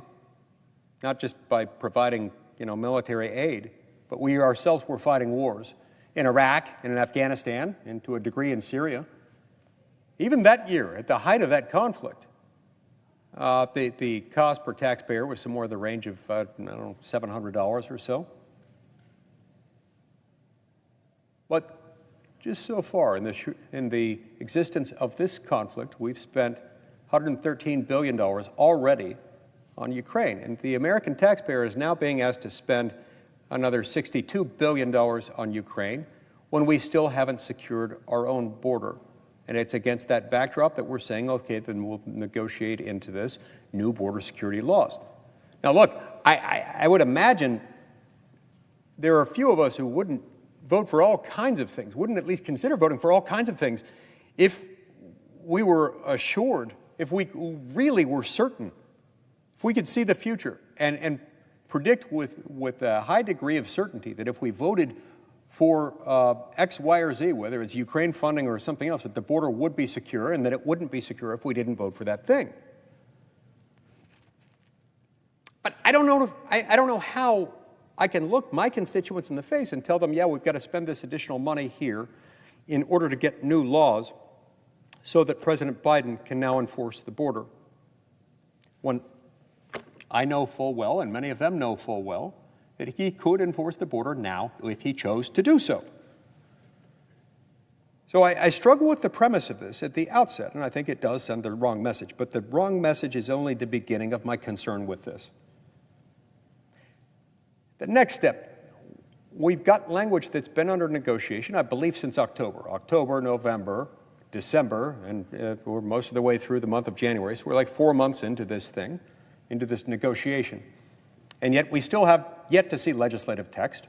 not just by providing military aid, but we ourselves were fighting wars in Iraq and in Afghanistan, and to a degree in Syria. Even that year, at the height of that conflict, the cost per taxpayer was somewhere in the range of, $700 or so. But just so far in the existence of this conflict, we've spent $113 billion already on Ukraine. And the American taxpayer is now being asked to spend another $62 billion on Ukraine when we still haven't secured our own border. And it's against that backdrop that we're saying, okay, then we'll negotiate into this new border security laws. Now, look, I would imagine there are a few of us who wouldn't vote for all kinds of things, wouldn't at least consider voting for all kinds of things if we were assured, if we really were certain, if we could see the future and predict with a high degree of certainty that if we voted for X, Y, or Z, whether it's Ukraine funding or something else, that the border would be secure and that it wouldn't be secure if we didn't vote for that thing. But I don't know how I can look my constituents in the face and tell them, yeah, we've got to spend this additional money here in order to get new laws so that President Biden can now enforce the border. When I know full well, and many of them know full well, that he could enforce the border now if he chose to do so. So I struggle with the premise of this at the outset, and I think it does send the wrong message. But the wrong message is only the beginning of my concern with this. The next step, we've got language that's been under negotiation, I believe, since October, November, December, and we're most of the way through the month of January. So we're like 4 months into this thing, into this negotiation. And yet we still have yet to see legislative text.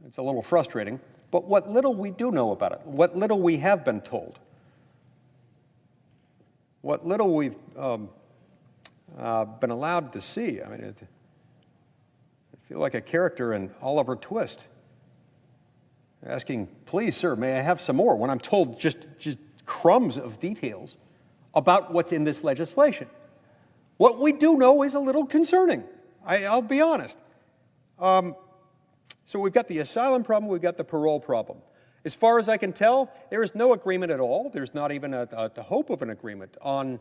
It's a little frustrating. But what little we do know about it, what little we have been told, what little we've been allowed to see, I mean, I feel like a character in Oliver Twist, asking, please, sir, may I have some more, when I'm told just crumbs of details about what's in this legislation. What we do know is a little concerning, I'll be honest. So we've got the asylum problem, we've got the parole problem. As far as I can tell, there is no agreement at all. There's not even a hope of an agreement on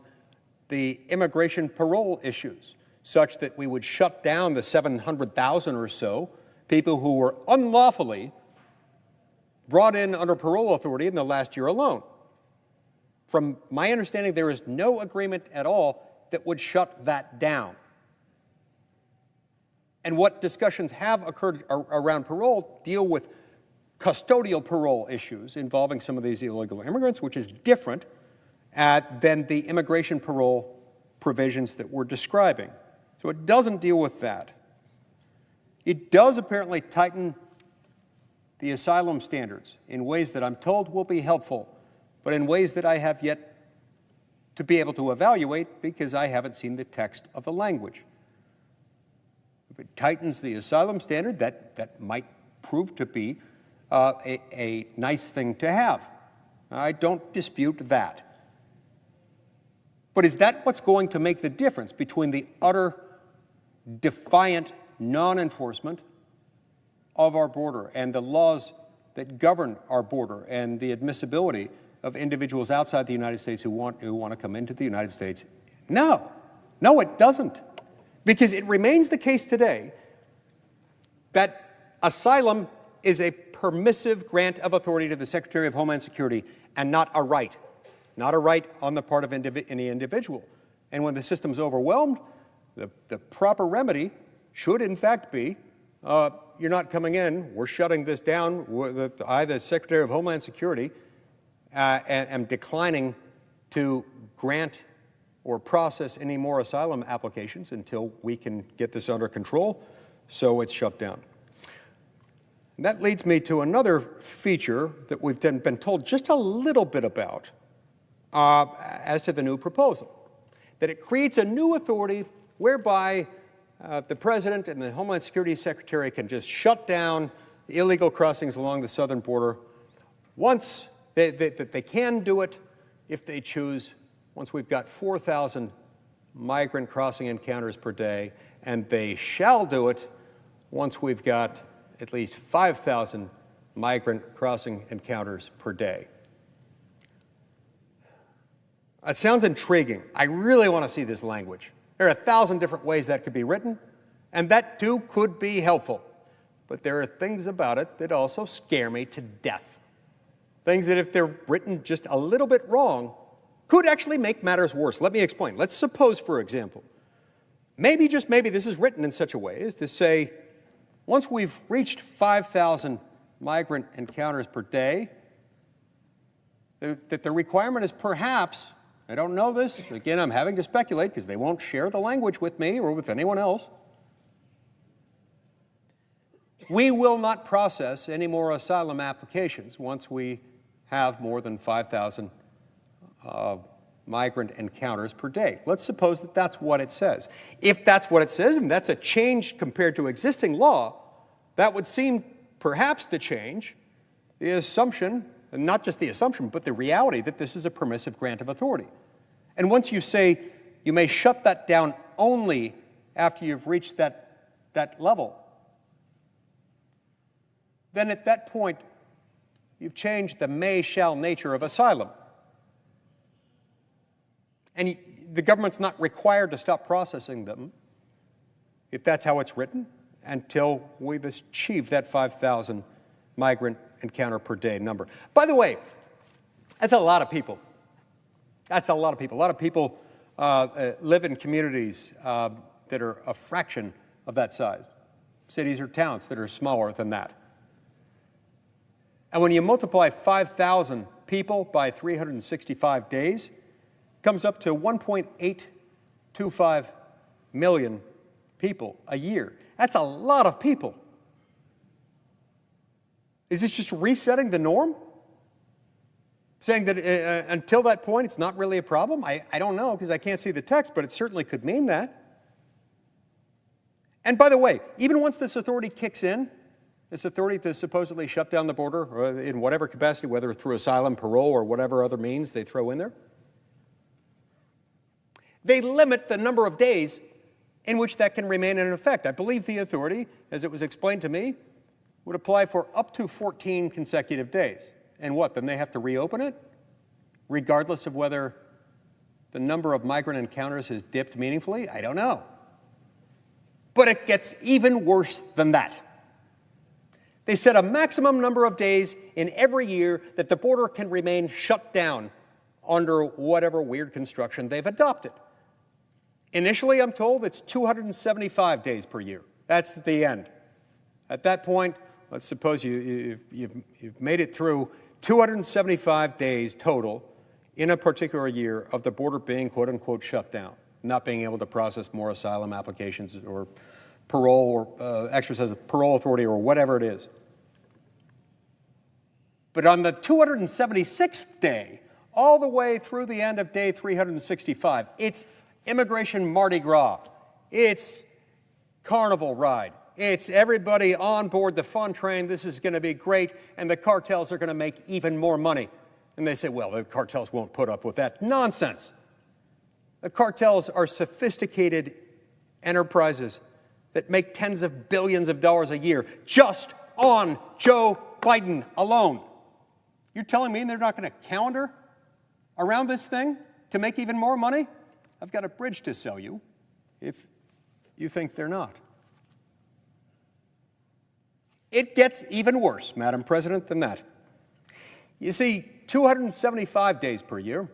the immigration parole issues, such that we would shut down the 700,000 or so people who were unlawfully brought in under parole authority in the last year alone. From my understanding, there is no agreement at all that would shut that down. And what discussions have occurred around parole deal with custodial parole issues involving some of these illegal immigrants, which is different than the immigration parole provisions that we're describing. So it doesn't deal with that. It does apparently tighten the asylum standards in ways that I'm told will be helpful, but in ways that I have yet to be able to evaluate because I haven't seen the text of the language. If it tightens the asylum standard, that might prove to be a nice thing to have. I don't dispute that. But is that what's going to make the difference between the utter defiant non-enforcement of our border and the laws that govern our border and the admissibility of individuals outside the United States who want to come into the United States? No. No, it doesn't. Because it remains the case today that asylum is a permissive grant of authority to the Secretary of Homeland Security and not a right on the part of any individual. And when the system's overwhelmed, the proper remedy should, in fact, be you're not coming in, we're shutting this down. I, the Secretary of Homeland Security, am declining to grant or process any more asylum applications until we can get this under control, so it's shut down. And that leads me to another feature that we've been told just a little bit about as to the new proposal, that it creates a new authority whereby the President and the Homeland Security Secretary can just shut down the illegal crossings along the southern border once they can do it if they choose, once we've got 4,000 migrant crossing encounters per day, and they shall do it once we've got at least 5,000 migrant crossing encounters per day. It sounds intriguing. I really want to see this language. There are 1,000 different ways that could be written, and that too could be helpful. But there are things about it that also scare me to death. Things that, if they're written just a little bit wrong, could actually make matters worse. Let me explain. Let's suppose, for example, maybe, just maybe, this is written in such a way as to say, once we've reached 5,000 migrant encounters per day, that the requirement is perhaps, I don't know this, again, I'm having to speculate because they won't share the language with me or with anyone else, we will not process any more asylum applications once we have more than 5,000 migrant encounters per day. Let's suppose that that's what it says. If that's what it says, and that's a change compared to existing law, that would seem perhaps to change the assumption, and not just the assumption, but the reality that this is a permissive grant of authority. And once you say you may shut that down only after you've reached that level, then at that point, you've changed the may-shall nature of asylum. And the government's not required to stop processing them, if that's how it's written, until we've achieved that 5,000 migrant encounter per day number. By the way, that's a lot of people. That's a lot of people. A lot of people live in communities that are a fraction of that size. Cities or towns that are smaller than that. And when you multiply 5,000 people by 365 days, it comes up to 1.825 million people a year. That's a lot of people. Is this just resetting the norm? Saying that until that point it's not really a problem? I don't know, because I can't see the text, but it certainly could mean that. And by the way, even once this authority kicks in, this authority to supposedly shut down the border, or in whatever capacity, whether through asylum, parole, or whatever other means they throw in there, they limit the number of days in which that can remain in effect. I believe the authority, as it was explained to me, would apply for up to 14 consecutive days. And what, then they have to reopen it, regardless of whether the number of migrant encounters has dipped meaningfully? I don't know. But it gets even worse than that. They set a maximum number of days in every year that the border can remain shut down under whatever weird construction they've adopted. Initially, I'm told it's 275 days per year. That's the end. At that point, let's suppose you've made it through 275 days total in a particular year of the border being, quote unquote, shut down, not being able to process more asylum applications or parole or exercise of parole authority or whatever it is. But on the 276th day, all the way through the end of day 365, it's immigration Mardi Gras. It's carnival ride. It's everybody on board the fun train. This is going to be great, and the cartels are going to make even more money. And they say, well, the cartels won't put up with that. Nonsense. The cartels are sophisticated enterprises that make tens of billions of dollars a year just on Joe Biden alone. You're telling me they're not going to calendar around this thing to make even more money? I've got a bridge to sell you if you think they're not. It gets even worse, Madam President, than that. You see, 275 days per year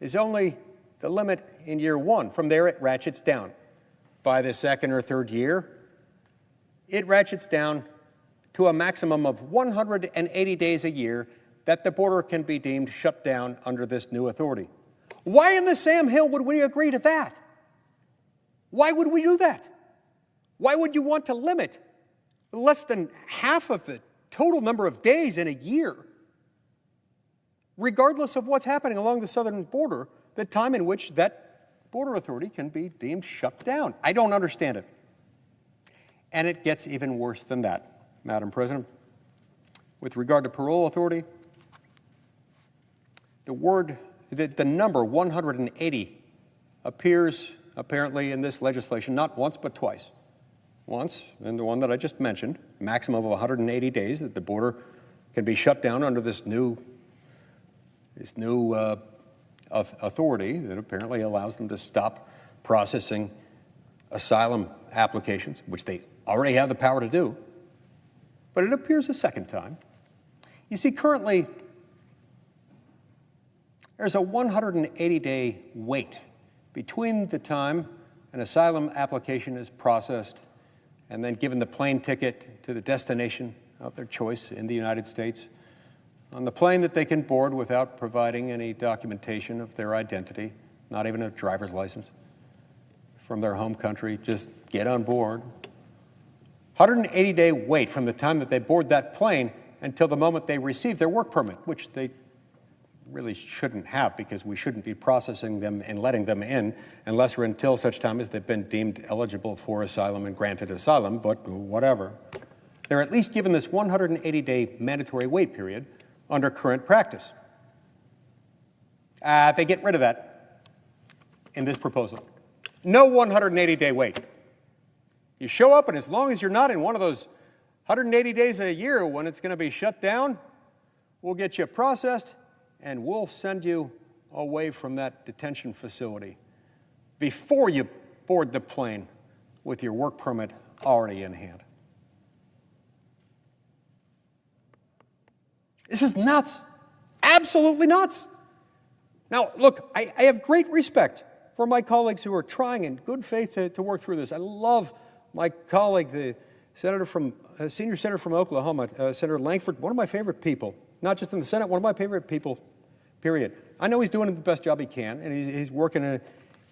is only the limit in year one. From there, it ratchets down. By the second or third year, it ratchets down to a maximum of 180 days a year that the border can be deemed shut down under this new authority. Why in the Sam Hill would we agree to that? Why would we do that? Why would you want to limit less than half of the total number of days in a year, regardless of what's happening along the southern border, the time in which that border authority can be deemed shut down? I don't understand it. And it gets even worse than that, Madam President. With regard to parole authority, the number 180 appears apparently in this legislation not once but twice. Once, in the one that I just mentioned, maximum of 180 days that the border can be shut down under this new authority that apparently allows them to stop processing asylum applications, which they already have the power to do. But it appears a second time. You see, currently, there's a 180-day wait between the time an asylum application is processed and then given the plane ticket to the destination of their choice in the United States, on the plane that they can board without providing any documentation of their identity, not even a driver's license from their home country, just get on board. 180-day wait from the time that they board that plane until the moment they receive their work permit, which they really shouldn't have, because we shouldn't be processing them and letting them in unless or until such time as they've been deemed eligible for asylum and granted asylum, but whatever. They're at least given this 180-day mandatory wait period under current practice. They get rid of that in this proposal. No 180-day wait. You show up, and as long as you're not in one of those 180 days a year when it's going to be shut down, we'll get you processed, and we'll send you away from that detention facility before you board the plane with your work permit already in hand. This is nuts. Absolutely nuts. Now, look, I have great respect for my colleagues who are trying in good faith to work through this. I love my colleague, the senior senator from Oklahoma, Senator Lankford, one of my favorite people, not just in the Senate, one of my favorite people, period. I know he's doing the best job he can, and he's working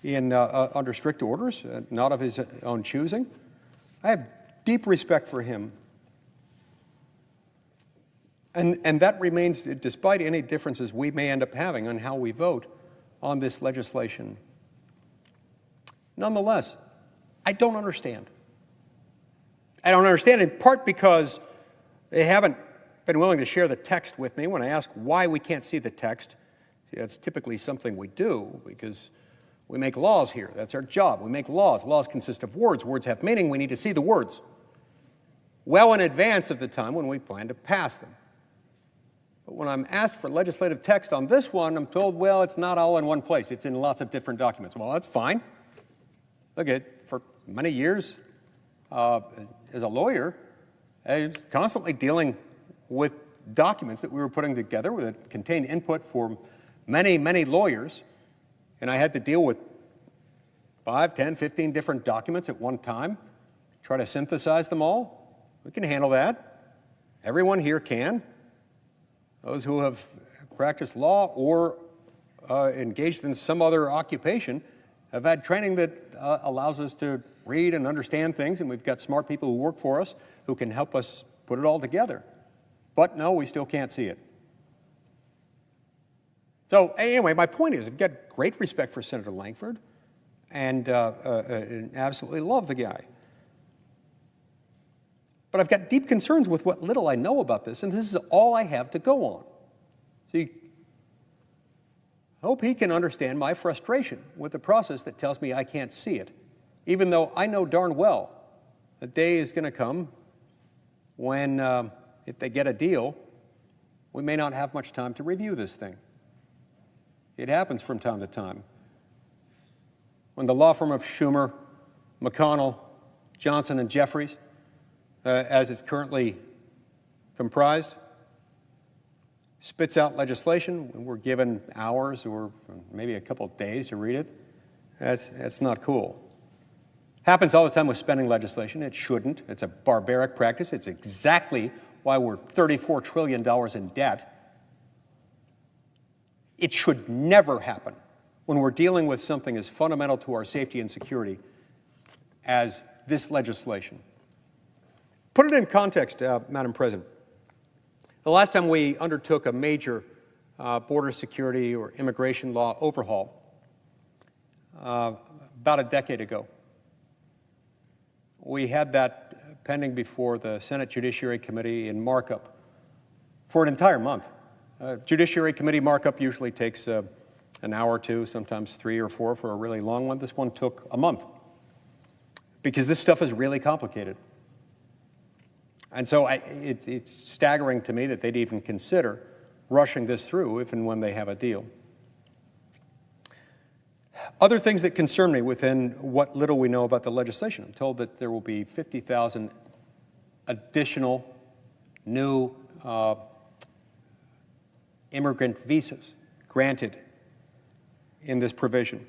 under strict orders, not of his own choosing. I have deep respect for him. And that remains despite any differences we may end up having on how we vote on this legislation. Nonetheless, I don't understand. I don't understand in part because they haven't been willing to share the text with me when I ask why we can't see the text. See, that's typically something we do because we make laws here. That's our job. We make laws. Laws consist of words. Words have meaning. We need to see the words well in advance of the time when we plan to pass them. But when I'm asked for legislative text on this one, I'm told, well, it's not all in one place. It's in lots of different documents. Well, that's fine. Look, for many years, as a lawyer, I was constantly dealing with documents that we were putting together that contained input for many, many lawyers, and I had to deal with 5, 10, 15 different documents at one time, try to synthesize them all. We can handle that. Everyone here can. Those who have practiced law or engaged in some other occupation have had training that allows us to read and understand things, and we've got smart people who work for us who can help us put it all together. But no, we still can't see it. So anyway, my point is, I've got great respect for Senator Lankford and absolutely love the guy. But I've got deep concerns with what little I know about this, and this is all I have to go on. See, I hope he can understand my frustration with the process that tells me I can't see it, even though I know darn well a day is going to come when, if they get a deal, we may not have much time to review this thing. It happens from time to time. When the law firm of Schumer, McConnell, Johnson, and Jeffries, as it's currently comprised, spits out legislation, and we're given hours or maybe a couple of days to read it, that's not cool. Happens all the time with spending legislation. It shouldn't. It's a barbaric practice. It's exactly why we're $34 trillion in debt. It should never happen when we're dealing with something as fundamental to our safety and security as this legislation. Put it in context, Madam President. The last time we undertook a major border security or immigration law overhaul, about a decade ago, we had that pending before the Senate Judiciary Committee in markup for an entire month. Judiciary Committee markup usually takes an hour or two, sometimes 3 or 4 for a really long one. This one took a month because this stuff is really complicated. And so it's staggering to me that they'd even consider rushing this through if and when they have a deal. Other things that concern me within what little we know about the legislation. I'm told that there will be 50,000 additional new immigrant visas granted in this provision.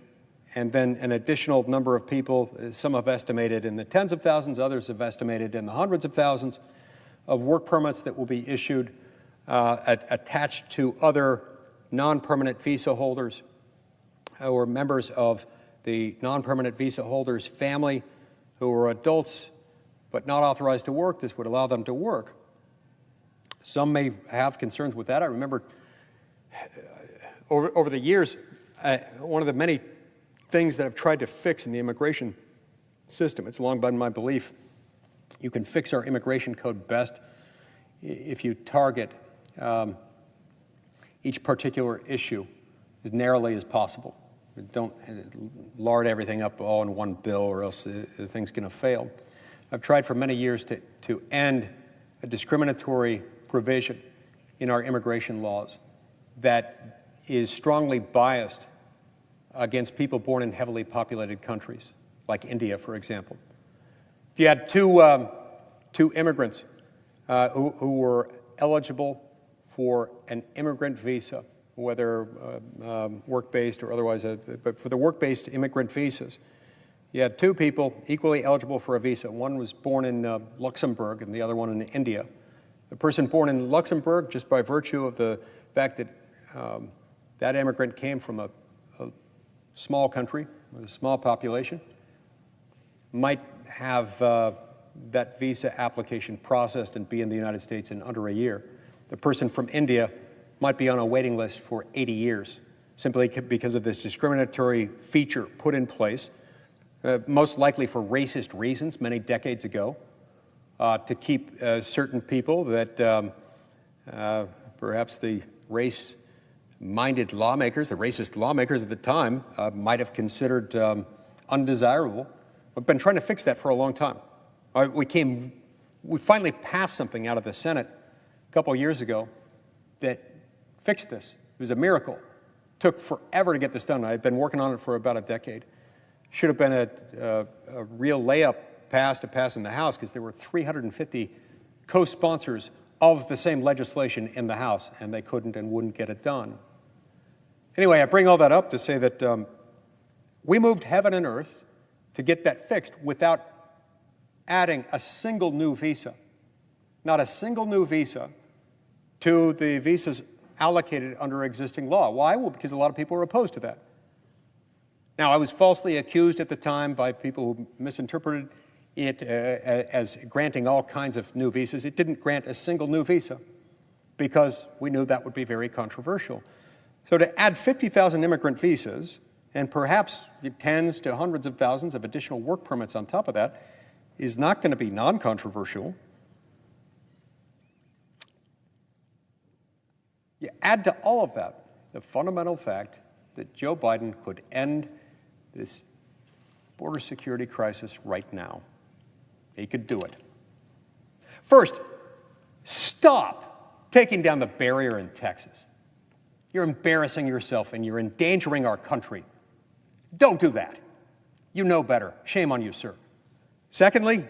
And then an additional number of people, some have estimated in the tens of thousands, others have estimated in the hundreds of thousands, of work permits that will be issued attached to other non-permanent visa holders or members of the non-permanent visa holders' family who are adults but not authorized to work. This would allow them to work. Some may have concerns with that. I remember over the years, one of the many things that I've tried to fix in the immigration system, it's long been my belief, you can fix our immigration code best if you target each particular issue as narrowly as possible. Don't lard everything up all in one bill or else the thing's going to fail. I've tried for many years to end a discriminatory provision in our immigration laws that is strongly biased against people born in heavily populated countries, like India, for example. If you had two immigrants who were eligible for an immigrant visa, whether work-based or otherwise, but for the work-based immigrant visas, you had 2 people equally eligible for a visa. One was born in Luxembourg and the other one in India. The person born in Luxembourg, just by virtue of the fact that that immigrant came from a small country with a small population, might have that visa application processed and be in the United States in under a year. The person from India might be on a waiting list for 80 years, simply because of this discriminatory feature put in place, most likely for racist reasons many decades ago, to keep certain people that perhaps the race-minded lawmakers, the racist lawmakers at the time, might have considered undesirable. We've been trying to fix that for a long time. We finally passed something out of the Senate a couple of years ago that fixed this. It was a miracle. It took forever to get this done. I've been working on it for about a decade. Should have been a real layup pass to pass in the House because there were 350 co-sponsors of the same legislation in the House, and they couldn't and wouldn't get it done. Anyway, I bring all that up to say that we moved heaven and earth to get that fixed without adding a single new visa, not a single new visa, to the visas allocated under existing law. Why? Well, because a lot of people are opposed to that. Now, I was falsely accused at the time by people who misinterpreted it as granting all kinds of new visas. It didn't grant a single new visa because we knew that would be very controversial. So to add 50,000 immigrant visas and perhaps tens to hundreds of thousands of additional work permits on top of that is not going to be non-controversial. You add to all of that the fundamental fact that Joe Biden could end this border security crisis right now. he could do it. First, stop taking down the barrier in Texas. You're embarrassing yourself and you're endangering our country. Don't do that. You know better. Shame on you, sir. Secondly,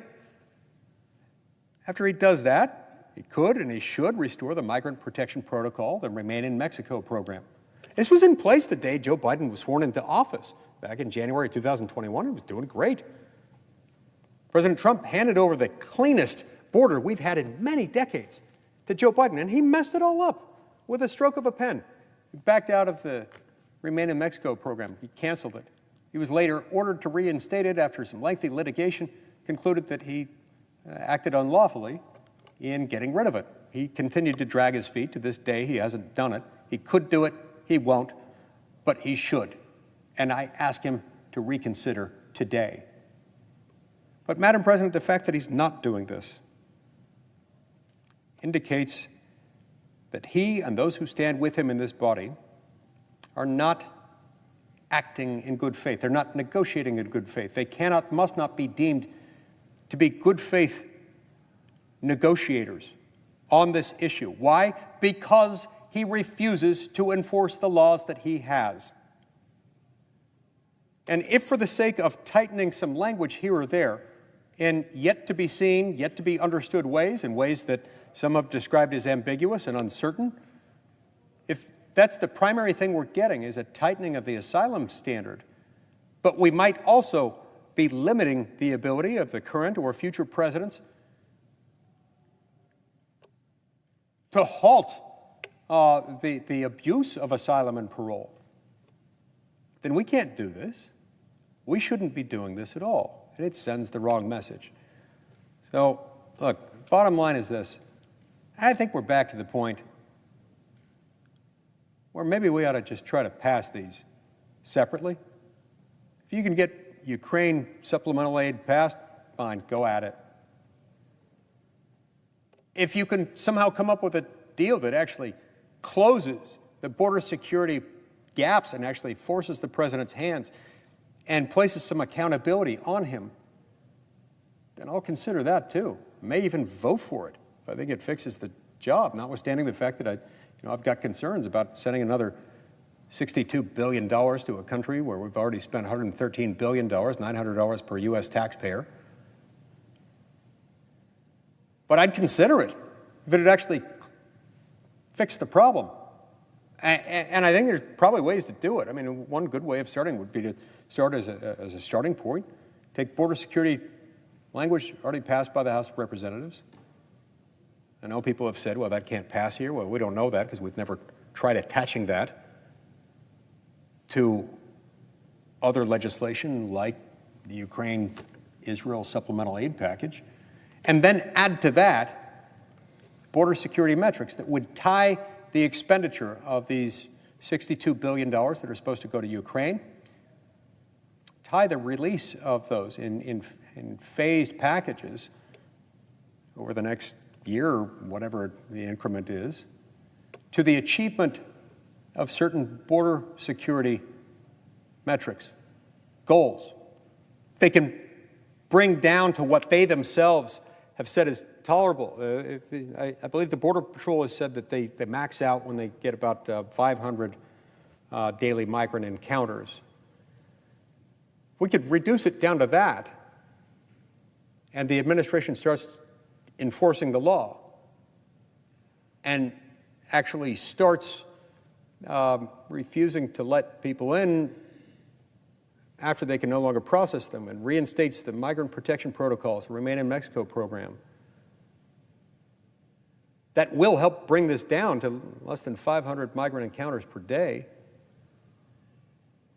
after he does that, he could and he should restore the Migrant Protection Protocol, the Remain in Mexico program. This was in place the day Joe Biden was sworn into office. Back in January 2021, he was doing great. President Trump handed over the cleanest border we've had in many decades to Joe Biden, and he messed it all up with a stroke of a pen. He backed out of the Remain in Mexico program. He canceled it. He was later ordered to reinstate it after some lengthy litigation, concluded that he acted unlawfully in getting rid of it. He continued to drag his feet. To this day, he hasn't done it. He could do it. He won't, but he should. And I ask him to reconsider today. But, Madam President, the fact that he's not doing this indicates that he and those who stand with him in this body are not acting in good faith. They're not negotiating in good faith. They must not be deemed to be good faith negotiators on this issue. Why? Because he refuses to enforce the laws that he has. And if for the sake of tightening some language here or there, in yet to be seen, yet to be understood ways, in ways that some have described as ambiguous and uncertain, if that's the primary thing we're getting is a tightening of the asylum standard, but we might also be limiting the ability of the current or future presidents to halt the abuse of asylum and parole, then we can't do this. We shouldn't be doing this at all, and it sends the wrong message. So, look, bottom line is this. I think we're back to the point where maybe we ought to just try to pass these separately. If you can get Ukraine supplemental aid passed, fine, go at it. If you can somehow come up with a deal that actually closes the border security gaps and actually forces the president's hands and places some accountability on him, then I'll consider that too. I may even vote for it if I think it fixes the job, notwithstanding the fact that I've got concerns about sending another $62 billion to a country where we've already spent $113 billion, $900 per U.S. taxpayer. But I'd consider it if it had actually fixed the problem. And I think there's probably ways to do it. I mean, one good way of starting would be to start as a starting point, take border security language already passed by the House of Representatives. I know people have said, well, that can't pass here. Well, we don't know that because we've never tried attaching that to other legislation like the Ukraine-Israel supplemental aid package, and then add to that border security metrics that would tie the expenditure of these $62 billion that are supposed to go to Ukraine, tie the release of those in phased packages over the next year, or whatever the increment is, to the achievement of certain border security metrics, goals. They can bring down to what they themselves have said is tolerable. I believe the Border Patrol has said that they max out when they get about 500 daily migrant encounters. If we could reduce it down to that, and the administration starts enforcing the law and actually starts refusing to let people in after they can no longer process them, and reinstates the Migrant Protection Protocols, the Remain in Mexico program, that will help bring this down to less than 500 migrant encounters per day.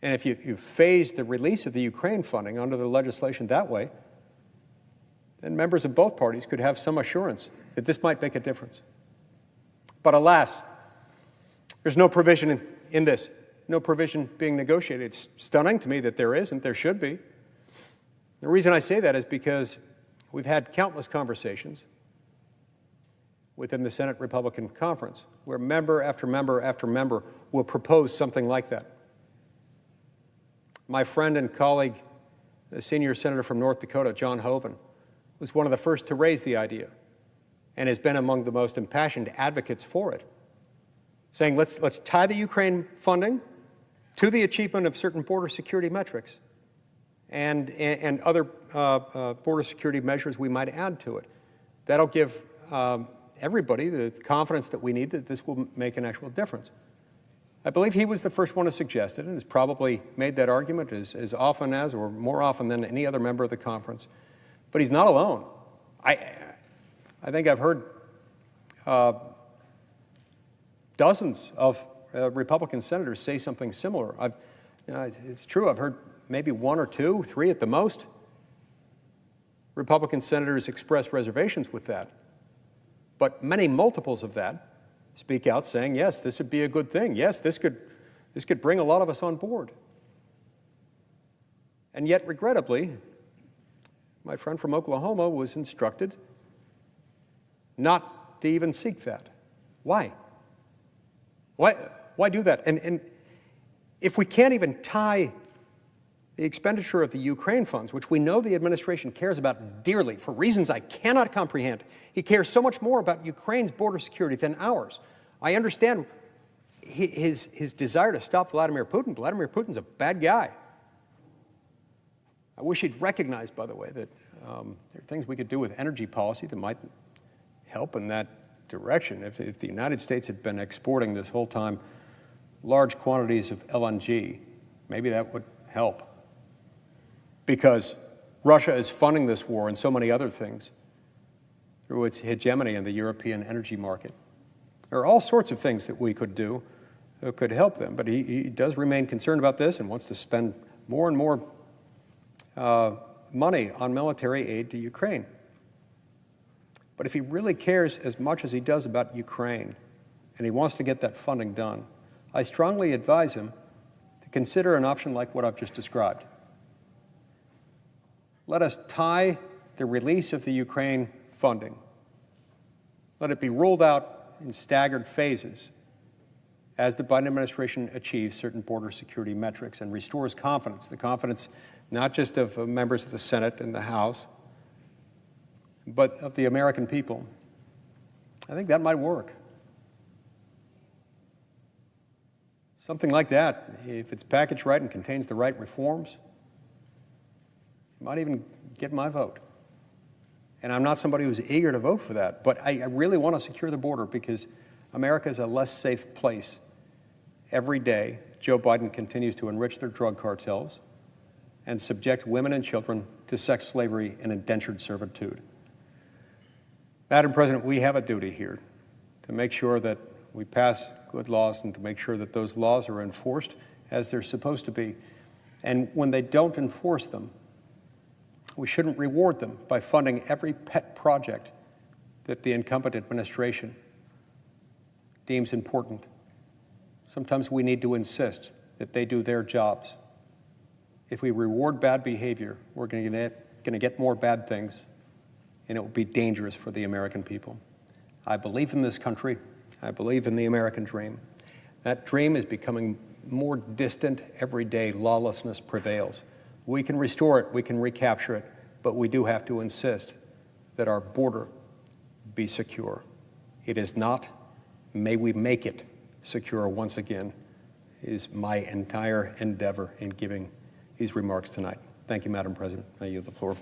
And if you phase the release of the Ukraine funding under the legislation that way, then members of both parties could have some assurance that this might make a difference. But alas, there's no provision in this, no provision being negotiated. It's stunning to me that there isn't. There should be. The reason I say that is because we've had countless conversations within the Senate Republican Conference where member after member after member will propose something like that. My friend and colleague, the senior senator from North Dakota, John Hoeven, was one of the first to raise the idea and has been among the most impassioned advocates for it, saying let's tie the Ukraine funding to the achievement of certain border security metrics and other border security measures we might add to it. That'll give everybody the confidence that we need that this will make an actual difference. I believe he was the first one to suggest it and has probably made that argument as often as, or more often than any other member of the conference. But he's not alone. I think I've heard dozens of Republican senators say something similar. It's true, I've heard maybe one or two, three at the most, Republican senators express reservations with that. But many multiples of that speak out saying, yes, this would be a good thing. Yes, this could bring a lot of us on board. And yet, regrettably, my friend from Oklahoma was instructed not to even seek that. Why? Why do that? And if we can't even tie the expenditure of the Ukraine funds, which we know the administration cares about dearly for reasons I cannot comprehend. He cares so much more about Ukraine's border security than ours. I understand his desire to stop Vladimir Putin. Vladimir Putin's a bad guy. I wish he'd recognize, by the way, that there are things we could do with energy policy that might help in that direction. If the United States had been exporting this whole time large quantities of LNG, maybe that would help. Because Russia is funding this war and so many other things through its hegemony in the European energy market. There are all sorts of things that we could do that could help them, but he does remain concerned about this and wants to spend more and more money on military aid to Ukraine. But if he really cares as much as he does about Ukraine and he wants to get that funding done, I strongly advise him to consider an option like what I've just described. Let us tie the release of the Ukraine funding. Let it be rolled out in staggered phases as the Biden administration achieves certain border security metrics and restores confidence, the confidence not just of members of the Senate and the House, but of the American people. I think that might work. Something like that, if it's packaged right and contains the right reforms, might even get my vote. And I'm not somebody who's eager to vote for that, but I really want to secure the border because America is a less safe place. Every day, Joe Biden continues to enrich their drug cartels and subject women and children to sex slavery and indentured servitude. Madam President, we have a duty here to make sure that we pass good laws and to make sure that those laws are enforced as they're supposed to be. And when they don't enforce them, we shouldn't reward them by funding every pet project that the incumbent administration deems important. Sometimes we need to insist that they do their jobs. If we reward bad behavior, we're going to get more bad things, and it will be dangerous for the American people. I believe in this country. I believe in the American dream. That dream is becoming more distant every day. Lawlessness prevails. We can restore it, we can recapture it, but we do have to insist that our border be secure. It is not. May we make it secure once again, is my entire endeavor in giving these remarks tonight. Thank you, Madam President. I yield the floor.